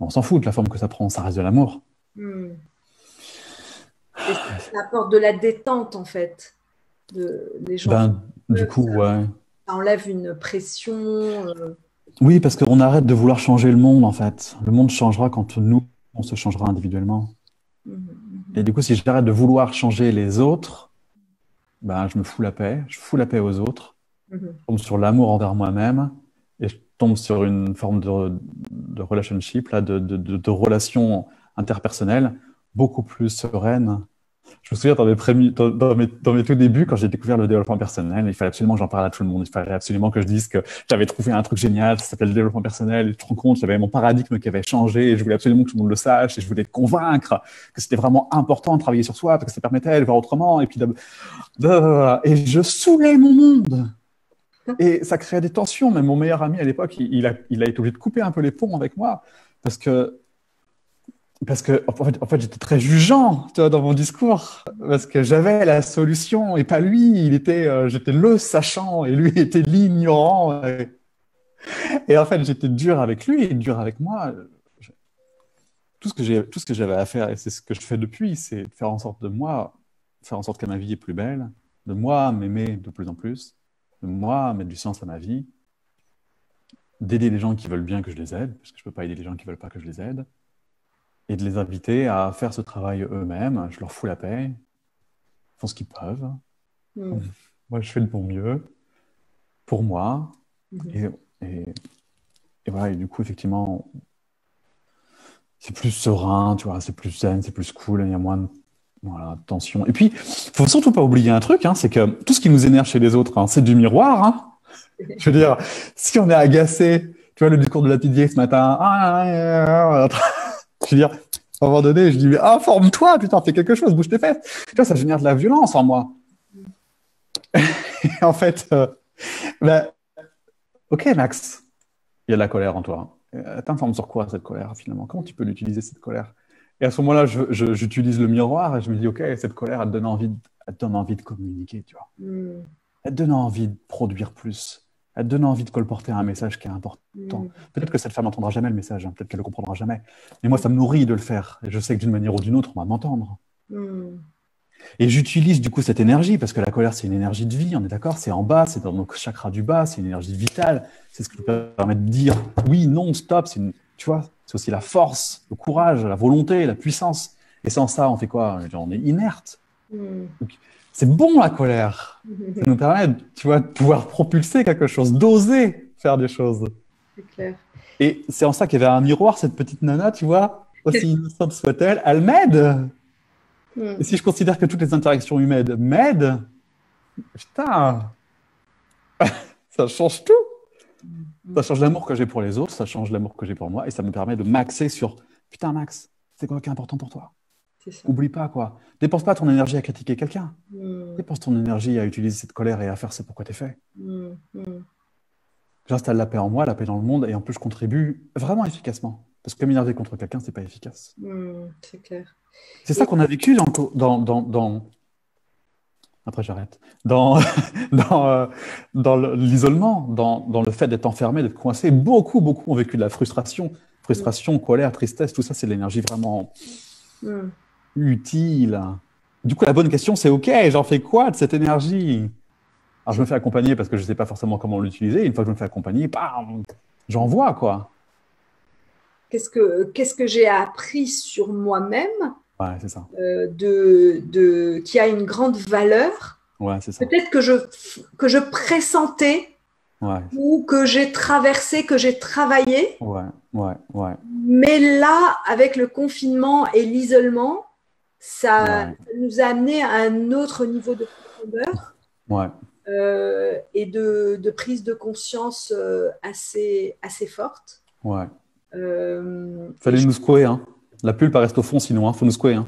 On s'en fout de la forme que ça prend, ça reste de l'amour. Et ça apporte de la détente, en fait. Les gens du coup, ouais. Ça enlève une pression. Oui, parce qu'on arrête de vouloir changer le monde, en fait. Le monde changera quand nous, on se changera individuellement. Et du coup, si j'arrête de vouloir changer les autres, ben, je me fous la paix. Je fous la paix aux autres. Je tombe sur l'amour envers moi-même. Et je tombe sur une forme de relationship, là, de relation interpersonnelle beaucoup plus sereine. Je me souviens dans mes tout débuts, quand j'ai découvert le développement personnel, il fallait absolument que j'en parle à tout le monde. Il fallait absolument que je dise que j'avais trouvé un truc génial, ça s'appelle le développement personnel. Et tu te rends compte, j'avais mon paradigme qui avait changé et je voulais absolument que tout le monde le sache et je voulais te convaincre que c'était vraiment important de travailler sur soi parce que ça permettait de voir autrement. Et puis, et je saoulais mon monde. Et ça créait des tensions. Même mon meilleur ami à l'époque, il a été obligé de couper un peu les ponts avec moi parce que Parce que, en fait, j'étais très jugeant, tu vois, dans mon discours, parce que j'avais la solution et pas lui. J'étais le sachant et lui était l'ignorant. Et en fait, j'étais dur avec lui et dur avec moi. Tout ce que j'avais à faire, et c'est ce que je fais depuis, c'est de faire en sorte de moi, faire en sorte que ma vie est plus belle, de moi m'aimer de plus en plus, de moi mettre du sens à ma vie, d'aider les gens qui veulent bien que je les aide, parce que je ne peux pas aider les gens qui ne veulent pas que je les aide, et de les inviter à faire ce travail eux-mêmes. Je leur fous la paix, ils font ce qu'ils peuvent. Mm. Moi, je fais de mon mieux pour moi. Mhm. Et, et voilà, et du coup, effectivement, c'est plus serein, tu vois, c'est plus zen, c'est plus cool, il y a moins de voilà, tension. Et puis, il faut surtout pas oublier un truc, hein, c'est que tout ce qui nous énerve chez les autres, hein, c'est du miroir. Hein. Je veux dire, si on est agacé, tu vois, le discours de la petite vieille ce matin, je veux dire, à un moment donné, je dis, mais forme-toi, putain, fais quelque chose, bouge tes fesses. Tu vois, ça génère de la violence en moi. Et en fait, ben, ok, Max, il y a de la colère en toi. T'informes sur quoi cette colère finalement? Comment tu peux l'utiliser cette colère? Et à ce moment-là, j'utilise le miroir et je me dis, ok, cette colère, elle te donne envie de communiquer, tu vois. Mm. Elle te donne envie de produire plus. Elle te donne envie de colporter un message qui est important. Mm. Peut-être que cette femme n'entendra jamais le message, hein, peut-être qu'elle ne le comprendra jamais. Mais moi, ça me nourrit de le faire. Et je sais que d'une manière ou d'une autre, on va m'entendre. Mm. Et j'utilise du coup cette énergie, parce que la colère, c'est une énergie de vie, on est d'accord? C'est en bas, c'est dans nos chakras du bas, c'est une énergie vitale. C'est ce qui nous permet de dire oui, non, stop. Tu vois, c'est aussi la force, le courage, la volonté, la puissance. Et sans ça, on fait quoi? On est inerte. Mm. Donc, c'est bon la colère. Ça nous permet, tu vois, de pouvoir propulser quelque chose, d'oser faire des choses. C'est clair. Et c'est en ça qu'il y avait un miroir, cette petite nana, tu vois, aussi innocente soit-elle, elle m'aide. Et Mm. si je considère que toutes les interactions humaines m'aident, putain, ça change tout. Ça Mm. change l'amour que j'ai pour les autres, ça change l'amour que j'ai pour moi, et ça me permet de maxer sur, putain Max, c'est quoi qui est important pour toi? C'est ça. Oublie pas, quoi. Dépense pas ton énergie à critiquer quelqu'un. Mm. Dépense ton énergie à utiliser cette colère et à faire ce pourquoi t'es fait. Mm. Mm. J'installe la paix en moi, la paix dans le monde, et en plus je contribue vraiment efficacement. Parce que m'énerver contre quelqu'un, c'est pas efficace. Mm. C'est clair. C'est ça Et qu'on a vécu après j'arrête. Dans, dans l'isolement, dans le fait d'être enfermé, d'être coincé. Beaucoup ont vécu de la frustration. mm. Frustration, colère, tristesse, tout ça, c'est de l'énergie vraiment Mm. utile. Du coup, la bonne question, c'est OK, j'en fais quoi de cette énergie? Alors, je me C'est- fais accompagner parce que je ne sais pas forcément comment l'utiliser. Une fois que je me fais accompagner, bam, j'envoie, quoi. Qu'est-ce que j'ai appris sur moi-même Ouais, c'est ça. qui a une grande valeur? Ouais, c'est ça. Peut-être que je pressentais Ouais, ou que j'ai traversé, que j'ai travaillé, ouais, ouais, ouais, mais là, avec le confinement et l'isolement, ça ouais, nous a amené à un autre niveau de profondeur ouais, et de prise de conscience assez forte. ouais. Et Fallait nous secouer, hein. La pulpe elle reste au fond, sinon, hein. Faut nous secouer, hein.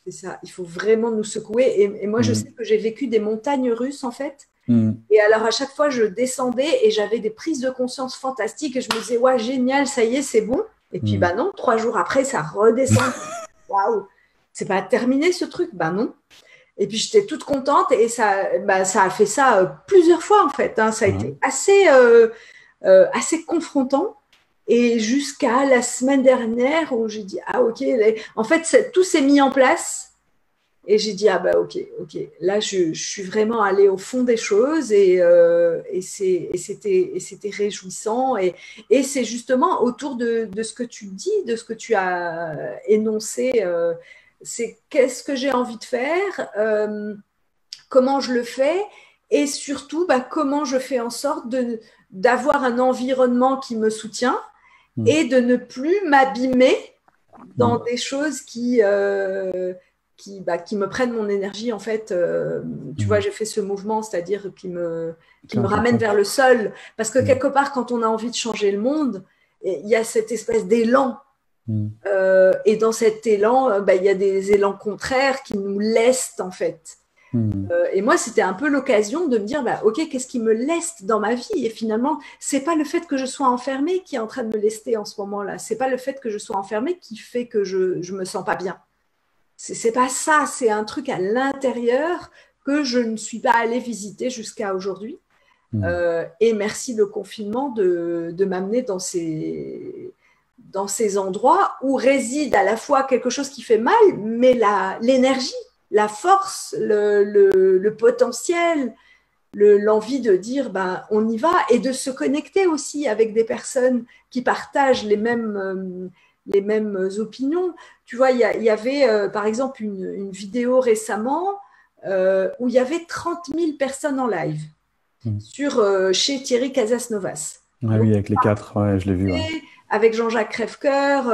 c'est ça, il faut vraiment nous secouer. Et moi, je sais Mm, que j'ai vécu des montagnes russes, en fait. mm, Et alors, à chaque fois, je descendais et j'avais des prises de conscience fantastiques. Et je me disais, ouais, génial, ça y est, c'est bon. Et puis, mm. bah non, 3 jours après, ça redescend. Waouh, c'est pas terminé ce truc? Bah non. Et puis, j'étais toute contente et ça a fait ça plusieurs fois, en fait. Hein. Ça a Ouais, été assez confrontant. Et jusqu'à la semaine dernière où j'ai dit, ah ok, en fait, tout s'est mis en place. Et j'ai dit, ah bah ok, ok. Là, je suis vraiment allée au fond des choses et c'était réjouissant. Et c'est justement autour de ce que tu dis, de ce que tu as énoncé, c'est qu'est-ce que j'ai envie de faire, comment je le fais et surtout bah, comment je fais en sorte d'avoir un environnement qui me soutient mm, et de ne plus m'abîmer dans mm, des choses qui me prennent mon énergie. En fait, tu vois, mm. j'ai fait ce mouvement, c'est-à-dire qui me Clairement, ramène vers le sol. Parce que mm, quelque part, quand on a envie de changer le monde, il y a cette espèce d'élan. mm, Et dans cet élan, bah, il y a des élans contraires qui nous lestent, en fait. Et moi, c'était un peu l'occasion de me dire, bah, OK, qu'est-ce qui me leste dans ma vie? Et finalement, c'est pas le fait que je sois enfermée qui est en train de me lester en ce moment-là. C'est pas le fait que je sois enfermée qui fait que je me sens pas bien. C'est pas ça. C'est un truc à l'intérieur que je ne suis pas allée visiter jusqu'à aujourd'hui. Et merci le confinement de m'amener dans ces endroits où réside à la fois quelque chose qui fait mal, mais l'énergie, la force, le potentiel, l'envie de dire ben, on y va et de se connecter aussi avec des personnes qui partagent les mêmes opinions. Tu vois, il y avait par exemple une vidéo récemment où il y avait 30 000 personnes en live chez Thierry Casasnovas. Ah Donc, oui, avec les 4, ouais, je l'ai vu. Ouais. avec Jean-Jacques Crèvecoeur,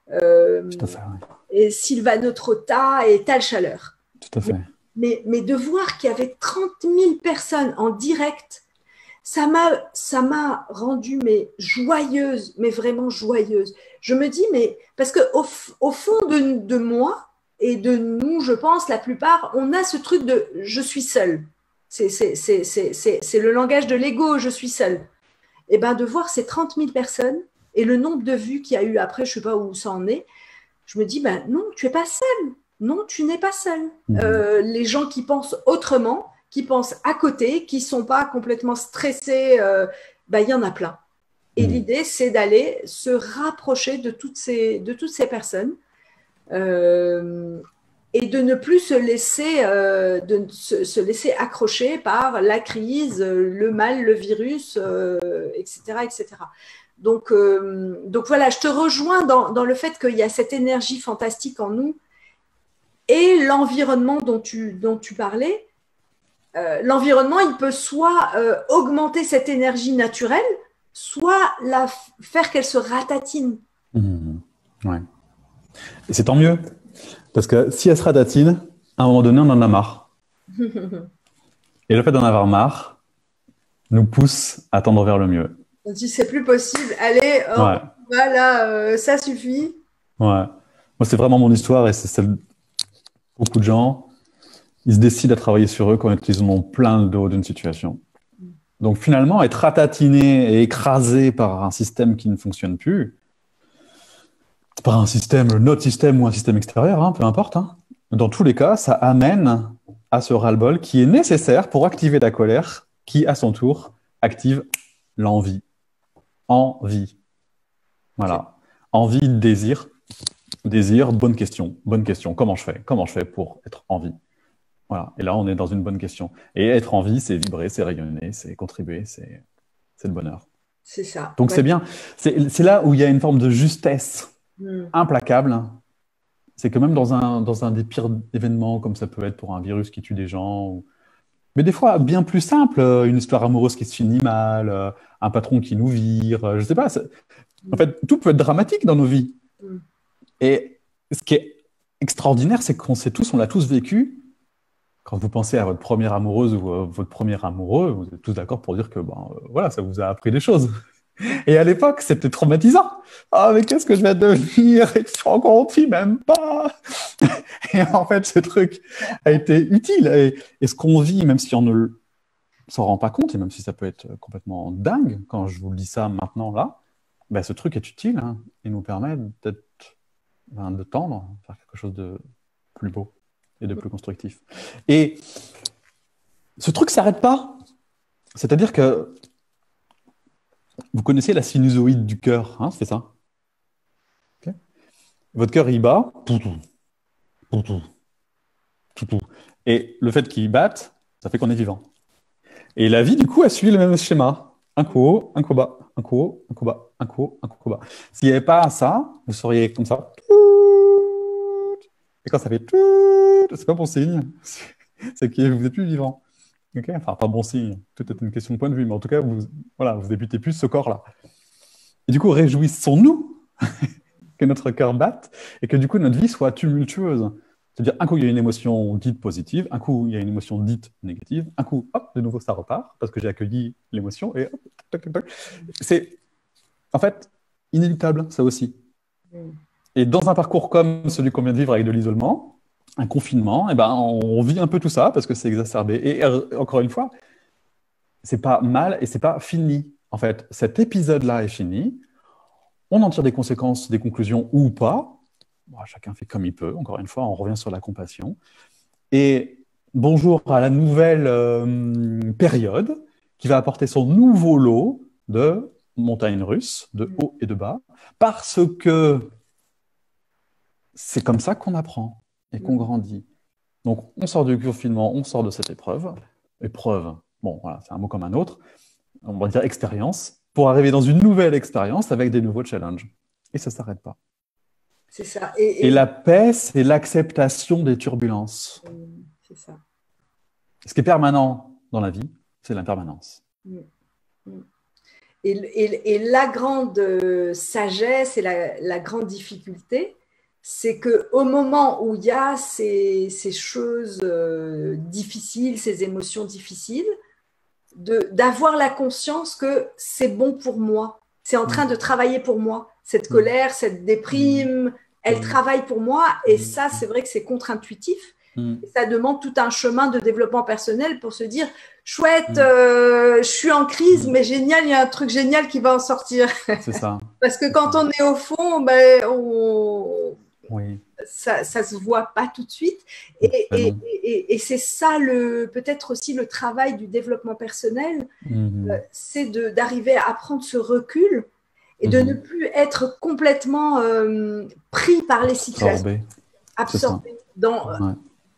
Tout à fait. Ouais. et Sylvano Trotta et Tal Chaleur. Tout à fait. Mais de voir qu'il y avait 30 000 personnes en direct, ça m'a rendue joyeuse, mais vraiment joyeuse. Je me dis, mais parce qu'au fond de moi et de nous, je pense, la plupart, on a ce truc de je suis seule. C'est le langage de l'ego, je suis seule. Et ben de voir ces 30 000 personnes et le nombre de vues qu'il y a eu après, je ne sais pas où ça en est, je me dis, ben non, tu n'es pas seule. Non, tu n'es pas seule. Les gens qui pensent autrement, qui pensent à côté, qui ne sont pas complètement stressés, ben, y en a plein. Et l'idée, c'est d'aller se rapprocher de toutes ces personnes et de ne plus se laisser accrocher par la crise, le mal, le virus, etc., etc. Donc voilà, je te rejoins dans le fait qu'il y a cette énergie fantastique en nous et l'environnement dont tu parlais. L'environnement, il peut soit augmenter cette énergie naturelle, soit faire qu'elle se ratatine. Ouais. Et c'est tant mieux, parce que si elle se ratatine, à un moment donné, on en a marre. Et le fait d'en avoir marre nous pousse à tendre vers le mieux. On dit c'est plus possible, allez, voilà, ça suffit. Ouais. Moi, c'est vraiment mon histoire et c'est celle de beaucoup de gens. Ils se décident à travailler sur eux quand ils en ont plein le dos d'une situation. Donc finalement, être ratatiné et écrasé par un système qui ne fonctionne plus, par un système, notre système ou un système extérieur, hein, peu importe, hein. Dans tous les cas, ça amène à ce ras-le-bol qui est nécessaire pour activer la colère, qui à son tour active l'envie. Envie. Voilà. Envie, désir. Désir, bonne question. Bonne question. Comment je fais? Comment je fais pour être en vie? Voilà. Et là, on est dans une bonne question. Et être en vie, c'est vibrer, c'est rayonner, c'est contribuer, c'est le bonheur. C'est ça. Donc, c'est bien. C'est là où il y a une forme de justesse implacable. C'est que même dans un des pires événements, comme ça peut être pour un virus qui tue des gens, mais des fois bien plus simple, une histoire amoureuse qui se finit mal, un patron qui nous vire, je sais pas. En fait, tout peut être dramatique dans nos vies. Et ce qui est extraordinaire, c'est on l'a tous vécu. Quand vous pensez à votre première amoureuse ou votre premier amoureux, vous êtes tous d'accord pour dire que voilà, ça vous a appris des choses. Et à l'époque, c'était traumatisant. Ah, mais qu'est-ce que je vais devenir? Et tu te rends compte, il m'aime pas. Et en fait, ce truc a été utile. Et ce qu'on vit, même si on ne s'en rend pas compte, et même si ça peut être complètement dingue, quand je vous le dis ça maintenant, là, ben, ce truc est utile, hein, et nous permet de tendre vers quelque chose de plus beau et de plus constructif. Et ce truc ne s'arrête pas. C'est-à-dire que vous connaissez la sinusoïde du cœur, hein, c'est ça? Okay. Votre cœur, il bat. Et le fait qu'il batte, ça fait qu'on est vivant. Et la vie, du coup, a suivi le même schéma. Un coup haut, un coup bas, un coup haut, un coup bas, un coup haut, un coup bas. S'il n'y avait pas ça, vous seriez comme ça. Et quand ça fait c'est pas bon signe. C'est que vous n'êtes plus vivant. Okay, enfin, pas bon signe. Tout est une question de point de vue. Mais en tout cas, vous débutez plus ce corps-là. Et du coup, réjouissons-nous que notre cœur batte et que du coup, notre vie soit tumultueuse. C'est-à-dire, un coup, il y a une émotion dite positive, un coup, il y a une émotion dite négative, un coup, hop, de nouveau, ça repart parce que j'ai accueilli l'émotion et hop, toc, toc, toc. C'est, en fait, inéluctable, ça aussi. Et dans un parcours comme celui qu'on vient de vivre avec de l'isolement, un confinement, on vit un peu tout ça parce que c'est exacerbé. Et encore une fois, c'est pas mal et c'est pas fini. En fait, cet épisode-là est fini. On en tire des conséquences, des conclusions ou pas. Bon, chacun fait comme il peut. Encore une fois, on revient sur la compassion. Et bonjour à la nouvelle période qui va apporter son nouveau lot de montagnes russes, de haut et de bas, parce que c'est comme ça qu'on apprend et qu'on grandit. Donc, on sort du confinement, on sort de cette épreuve. Épreuve, bon, voilà, c'est un mot comme un autre. On va dire expérience, pour arriver dans une nouvelle expérience avec des nouveaux challenges. Et ça ne s'arrête pas. C'est ça. Et la paix, c'est l'acceptation des turbulences. C'est ça. Ce qui est permanent dans la vie, c'est l'impermanence. Et la grande sagesse et la grande difficulté, c'est qu'au moment où il y a ces choses difficiles, ces émotions difficiles, d'avoir la conscience que c'est bon pour moi, c'est en train de travailler pour moi. Cette colère, cette déprime, elle travaille pour moi. Et ça, c'est vrai que c'est contre-intuitif. Ça demande tout un chemin de développement personnel pour se dire chouette, je suis en crise, mais génial, il y a un truc génial qui va en sortir. C'est ça. Parce que quand on est au fond, ça se voit pas tout de suite. Et c'est ça peut-être aussi le travail du développement personnel, c'est d'arriver à prendre ce recul et de ne plus être complètement pris par les situations, absorbé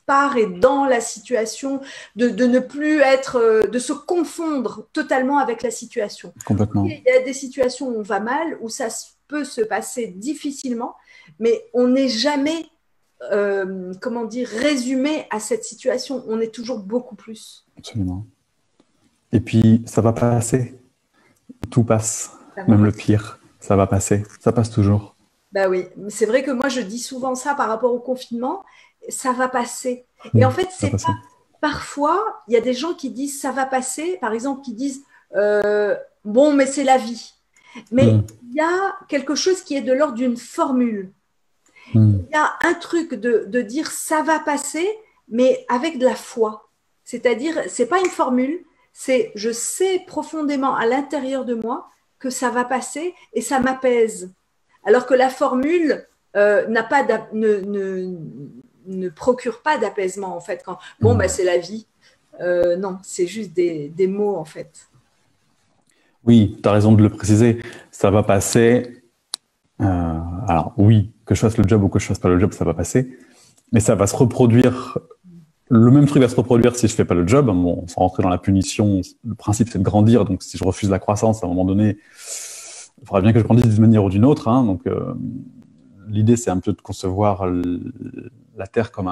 par et dans la situation, de ne plus être, de se confondre totalement avec la situation. Complètement. Il y a des situations où on va mal, où ça peut se passer difficilement, mais on n'est jamais, résumé à cette situation. On est toujours beaucoup plus. Absolument. Et puis, ça va passer. Tout passe. Même le pire, ça va passer. Ça passe toujours. Bah oui, c'est vrai que moi, je dis souvent ça par rapport au confinement. Ça va passer. Et en fait, c'est pas... Parfois, il y a des gens qui disent ça va passer, par exemple, qui disent bon, mais c'est la vie. Mais il y a quelque chose qui est de l'ordre d'une formule. Il y a un truc de dire ça va passer, mais avec de la foi. C'est-à-dire, c'est pas une formule, c'est je sais profondément à l'intérieur de moi que ça va passer et ça m'apaise. Alors que la formule n'a pas ne procure pas d'apaisement, en fait. Quand, bon, c'est la vie. Non, c'est juste des mots, en fait. Oui, tu as raison de le préciser. Ça va passer. Alors, oui, que je fasse le job ou que je fasse pas le job, ça va passer. Mais ça va se reproduire. Le même truc va se reproduire si je fais pas le job. Bon, sans rentrer dans la punition, le principe, c'est de grandir. Donc, si je refuse la croissance, à un moment donné, il faudra bien que je grandisse d'une manière ou d'une autre. Hein. Donc, l'idée, c'est un peu de concevoir la Terre comme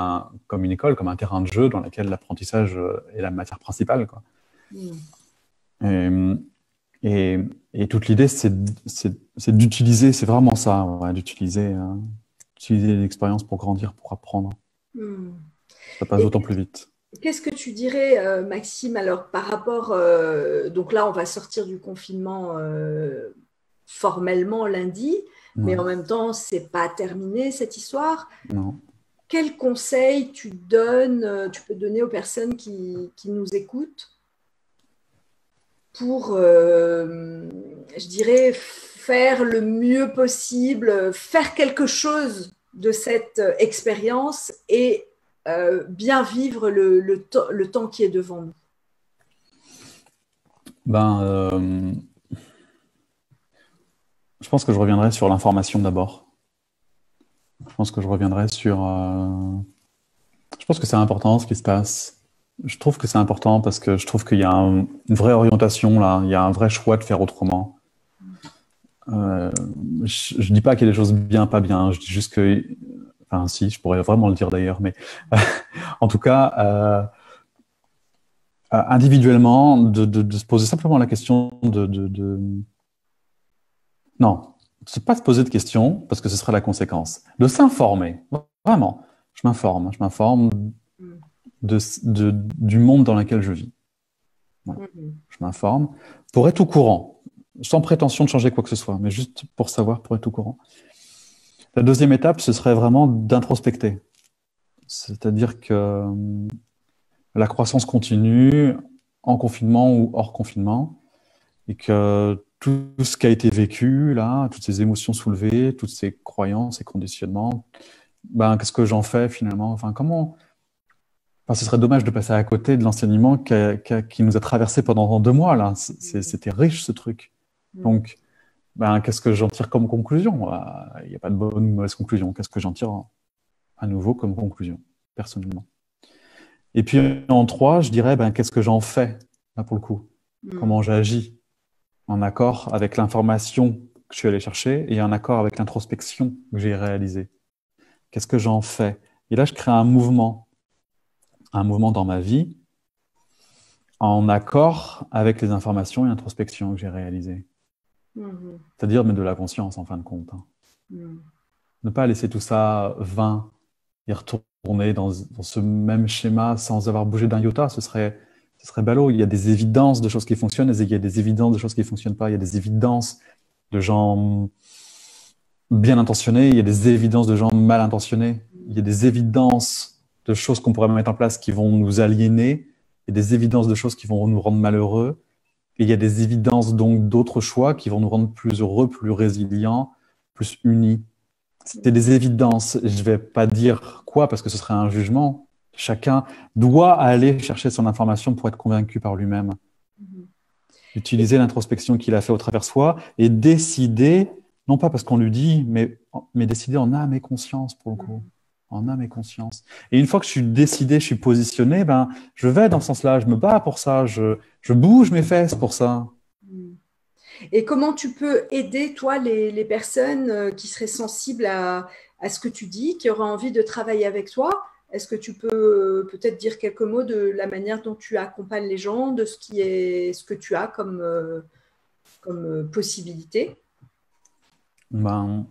une école, comme un terrain de jeu dans lequel l'apprentissage est la matière principale, quoi. Et toute l'idée, c'est d'utiliser, c'est vraiment ça, d'utiliser l'expérience pour grandir, pour apprendre. Ça passe d'autant plus vite. Qu'est-ce que tu dirais, Maxime, alors par rapport, donc là, on va sortir du confinement formellement lundi, mais en même temps, c'est pas terminé cette histoire. Non. Quel conseil tu peux donner aux personnes qui nous écoutent pour, je dirais, faire le mieux possible, faire quelque chose de cette expérience et bien vivre le temps qui est devant nous? Je pense que je reviendrai sur l'information d'abord. Je pense que je reviendrai sur... Je pense que c'est important ce qui se passe. Je trouve que c'est important parce que je trouve qu'il y a une vraie orientation là, il y a un vrai choix de faire autrement. Je dis pas qu'il y a des choses bien, pas bien, je dis juste que... Enfin si, je pourrais vraiment le dire d'ailleurs, mais en tout cas, individuellement, de se poser simplement la question Non, c'est pas se poser de questions, parce que ce serait la conséquence. De s'informer, vraiment. Je m'informe du monde dans lequel je vis. Voilà. Je m'informe pour être au courant, sans prétention de changer quoi que ce soit, mais juste pour savoir, pour être au courant. La deuxième étape, ce serait vraiment d'introspecter. C'est-à-dire que la croissance continue en confinement ou hors confinement et que tout ce qui a été vécu, là, toutes ces émotions soulevées, toutes ces croyances et conditionnements, ben, qu'est-ce que j'en fais finalement? Enfin, comment... Enfin, ce serait dommage de passer à côté de l'enseignement qui nous a traversé pendant 2 mois, là. C'était riche, ce truc. Donc, ben, qu'est-ce que j'en tire comme conclusion? Il n'y a pas de bonne ou mauvaise conclusion. Qu'est-ce que j'en tire à nouveau comme conclusion, personnellement? Et puis, en 3, je dirais, ben, qu'est-ce que j'en fais, là, pour le coup? Comment j'agis en accord avec l'information que je suis allé chercher et en accord avec l'introspection que j'ai réalisée? Qu'est-ce que j'en fais? Et là, je crée un mouvement dans ma vie en accord avec les informations et l'introspection que j'ai réalisées. C'est-à-dire mettre de la conscience, en fin de compte. Ne pas laisser tout ça vain et retourner dans ce même schéma sans avoir bougé d'un iota, ce serait ballot. Il y a des évidences de choses qui fonctionnent, et il y a des évidences de choses qui ne fonctionnent pas. Il y a des évidences de gens bien intentionnés, il y a des évidences de gens mal intentionnés. Il y a des évidences de choses qu'on pourrait mettre en place qui vont nous aliéner, et des évidences de choses qui vont nous rendre malheureux. Et il y a des évidences donc d'autres choix qui vont nous rendre plus heureux, plus résilients, plus unis. C'est des évidences. Je ne vais pas dire quoi parce que ce serait un jugement. Chacun doit aller chercher son information pour être convaincu par lui-même. Utiliser l'introspection qu'il a fait au travers de soi et décider, non pas parce qu'on lui dit, mais décider en âme et conscience pour le coup. En âme et conscience. Et une fois que je suis décidé, je suis positionné, ben, je vais dans ce sens-là, je me bats pour ça, je bouge mes fesses pour ça. Et comment tu peux aider, toi, les personnes qui seraient sensibles à ce que tu dis, qui auraient envie de travailler avec toi? Est-ce que tu peux peut-être dire quelques mots de la manière dont tu accompagnes les gens, de ce que tu as comme possibilité? Ben,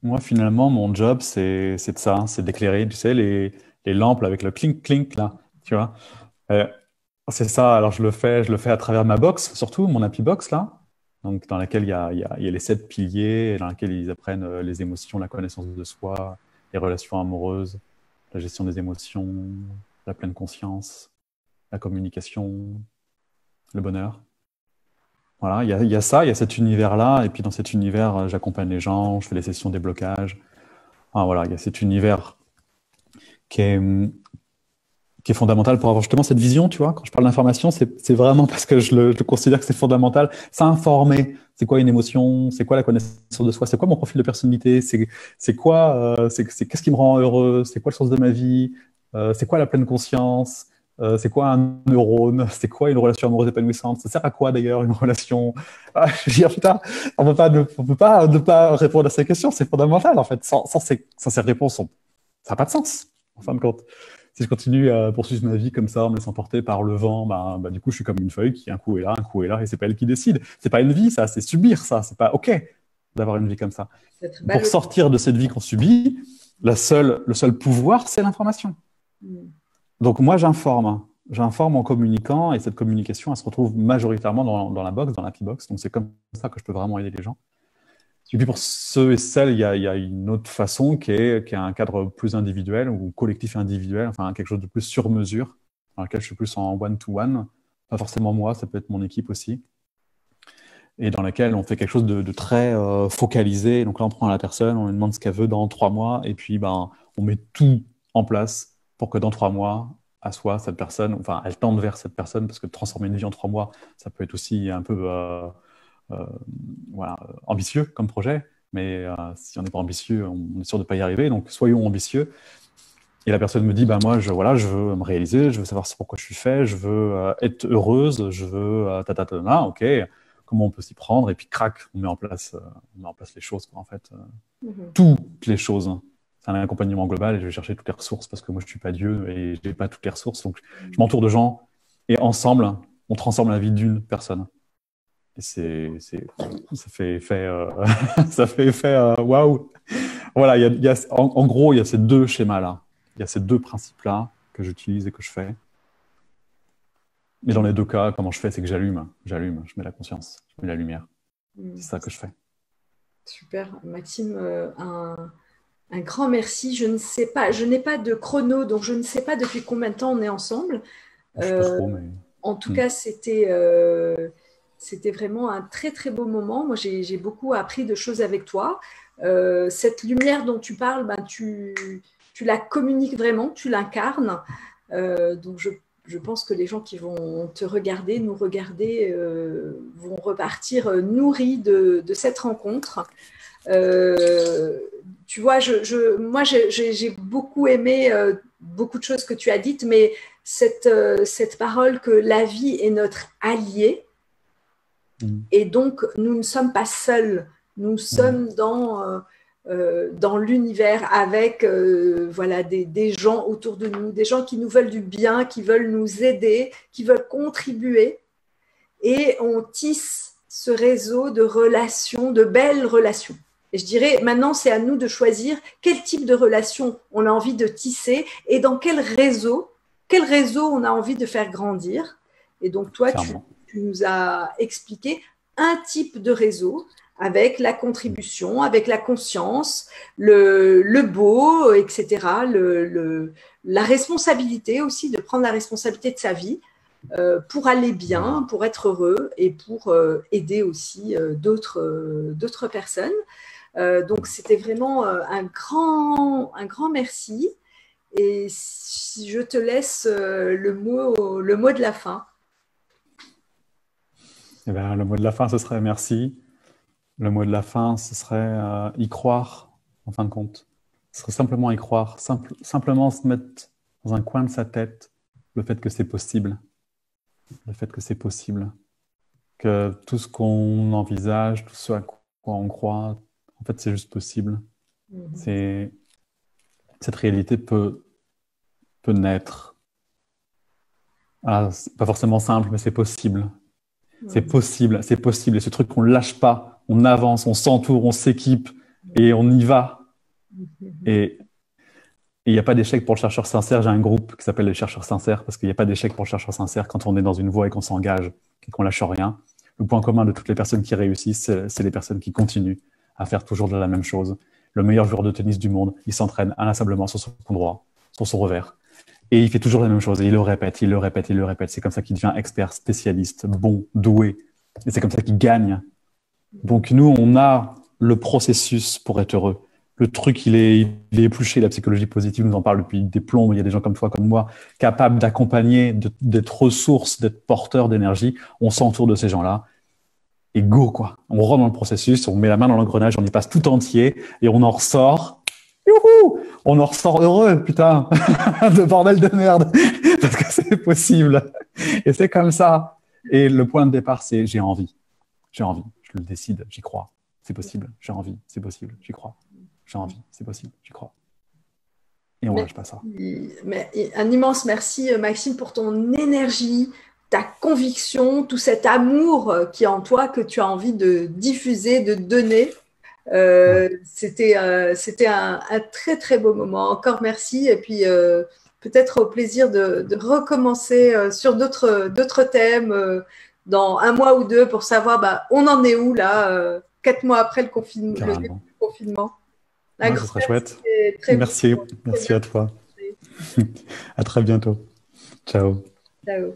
moi, finalement, mon job, c'est de ça, c'est d'éclairer, tu sais, les lampes là, avec le clink-clink, là, tu vois. Euh, c'est ça, alors je le fais à travers ma box, surtout mon Happy Box, là, donc dans laquelle il y a les 7 piliers, dans laquelle ils apprennent les émotions, la connaissance de soi, les relations amoureuses, la gestion des émotions, la pleine conscience, la communication, le bonheur. Voilà, il y a ça, il y a cet univers-là, et puis dans cet univers, j'accompagne les gens, je fais les sessions déblocage. Enfin, voilà, il y a cet univers qui est, qui est fondamental pour avoir justement cette vision, tu vois. Quand je parle d'information, c'est vraiment parce que je considère que c'est fondamental. S'informer, c'est quoi une émotion, c'est quoi la connaissance de soi, c'est quoi mon profil de personnalité, c'est quoi, qu'est-ce qui me rend heureux, c'est quoi le sens de ma vie, c'est quoi la pleine conscience, c'est quoi un neurone, c'est quoi une relation amoureuse épanouissante, ça sert à quoi d'ailleurs une relation. Je veux dire, putain, on peut pas ne pas répondre à ces questions, c'est fondamental en fait. Sans ces réponses, ça n'a pas de sens en fin de compte. Si je continue à poursuivre ma vie comme ça, en me laissant porter par le vent, bah, du coup, je suis comme une feuille qui un coup est là, un coup est là, et c'est pas elle qui décide. C'est pas une vie, ça, c'est subir ça. C'est pas OK d'avoir une vie comme ça. Pour sortir de cette vie qu'on subit, le seul pouvoir, c'est l'information. Donc moi, j'informe en communiquant, et cette communication, elle se retrouve majoritairement dans la box, dans l'Happy Box. Donc c'est comme ça que je peux vraiment aider les gens. Et puis pour ceux et celles, il y a une autre façon qui est un cadre plus individuel ou collectif et individuel, enfin quelque chose de plus sur mesure, dans lequel je suis plus en one-to-one. Pas forcément moi, ça peut être mon équipe aussi. Et dans laquelle on fait quelque chose de très focalisé. Donc là, on prend la personne, on lui demande ce qu'elle veut dans 3 mois, et puis ben, on met tout en place pour que dans 3 mois, à soi, cette personne, enfin, elle tende vers cette personne, parce que transformer une vie en 3 mois, ça peut être aussi un peu voilà, ambitieux comme projet, mais si on n'est pas ambitieux, on est sûr de ne pas y arriver, donc soyons ambitieux. Et la personne me dit, bah, moi, je veux me réaliser, je veux savoir pourquoi je suis fait, je veux être heureuse, je veux ok, comment on peut s'y prendre? Et puis, crac, on met en place les choses, quoi, en fait. Toutes les choses. C'est un accompagnement global et je vais chercher toutes les ressources parce que moi, je ne suis pas Dieu et je n'ai pas toutes les ressources. Donc, je m'entoure de gens et ensemble, on transforme la vie d'une personne. Et ça fait effet, ça fait effet, waouh. Voilà, en gros, il y a ces deux schémas-là. Il y a ces deux principes-là que j'utilise et que je fais. Mais dans les deux cas, comment je fais, c'est que j'allume, je mets la conscience, je mets la lumière. C'est ça que je fais. Super. Maxime, Un grand merci. Je ne sais pas, je n'ai pas de chrono, donc je ne sais pas depuis combien de temps on est ensemble. Je ne sais pas Euh, trop, mais... En tout Hmm. cas, c'était vraiment un très, très beau moment. Moi, j'ai beaucoup appris de choses avec toi. Cette lumière dont tu parles, ben, tu la communiques vraiment, tu l'incarnes. Donc, je pense que les gens qui vont te regarder, nous regarder, vont repartir nourris de cette rencontre. Euh, Tu vois, moi, j'ai beaucoup aimé beaucoup de choses que tu as dites, mais cette parole que la vie est notre allié, Hmm. et donc nous ne sommes pas seuls, nous Hmm. sommes dans l'univers avec voilà, des gens autour de nous, des gens qui nous veulent du bien, qui veulent nous aider, qui veulent contribuer, et on tisse ce réseau de relations, de belles relations. Et je dirais, maintenant, c'est à nous de choisir quel type de relation on a envie de tisser et dans quel réseau on a envie de faire grandir. Et donc, toi, Clairement. tu nous as expliqué un type de réseau avec la contribution, avec la conscience, le beau, etc., la responsabilité aussi, de prendre la responsabilité de sa vie pour aller bien, pour être heureux et pour aider aussi d'autres personnes. Donc, c'était vraiment un grand merci. Et si je te laisse le mot de la fin. Eh ben, le mot de la fin, ce serait merci. Le mot de la fin, ce serait y croire, en fin de compte. Ce serait simplement y croire, simplement se mettre dans un coin de sa tête le fait que c'est possible, le fait que c'est possible, que tout ce qu'on envisage, tout ce à quoi on croit, en fait, c'est juste possible. Mhm. C'est, cette réalité peut naître. Ah, c'est pas forcément simple, mais c'est possible. C'est Mhm. possible, c'est possible. Et ce truc, on ne lâche pas, on avance, on s'entoure, on s'équipe et on y va. Mhm. Et il n'y a pas d'échec pour le chercheur sincère. J'ai un groupe qui s'appelle les chercheurs sincères parce qu'il n'y a pas d'échec pour le chercheur sincère quand on est dans une voie et qu'on s'engage et qu'on lâche rien. Le point commun de toutes les personnes qui réussissent, c'est les personnes qui continuent à faire toujours de la même chose. Le meilleur joueur de tennis du monde, il s'entraîne inlassablement sur son coup droit, sur son revers. Et il fait toujours la même chose. Et il le répète, il le répète, il le répète. C'est comme ça qu'il devient expert, spécialiste, bon, doué. Et c'est comme ça qu'il gagne. Donc nous, on a le processus pour être heureux. Le truc, il est épluché. La psychologie positive nous en parle depuis des plombs. Il y a des gens comme toi, comme moi, capables d'accompagner, d'être ressources, d'être porteurs d'énergie. On s'entoure de ces gens-là. Et go, quoi. On rentre dans le processus, on met la main dans l'engrenage, on y passe tout entier et on en ressort. Youhou! On en ressort heureux, putain, de bordel de merde, parce que c'est possible. Et c'est comme ça. Et le point de départ, c'est j'ai envie. J'ai envie, je le décide, j'y crois. C'est possible, j'ai envie, c'est possible, j'y crois. J'ai envie, c'est possible, j'y crois. Et on lâche pas ça. Un immense merci, Maxime, pour ton énergie, ta conviction, tout cet amour qui est en toi, que tu as envie de diffuser, de donner. Ouais, C'était un très, très beau moment. Encore merci. Et puis, peut-être au plaisir de recommencer sur d'autres thèmes dans un mois ou deux pour savoir bah, on en est où là, 4 mois après le début carrément. du confinement. Un Ouais, grand ce serait merci chouette. et très vite. Merci, Très merci bien. à toi. À très bientôt. Ciao. Ciao.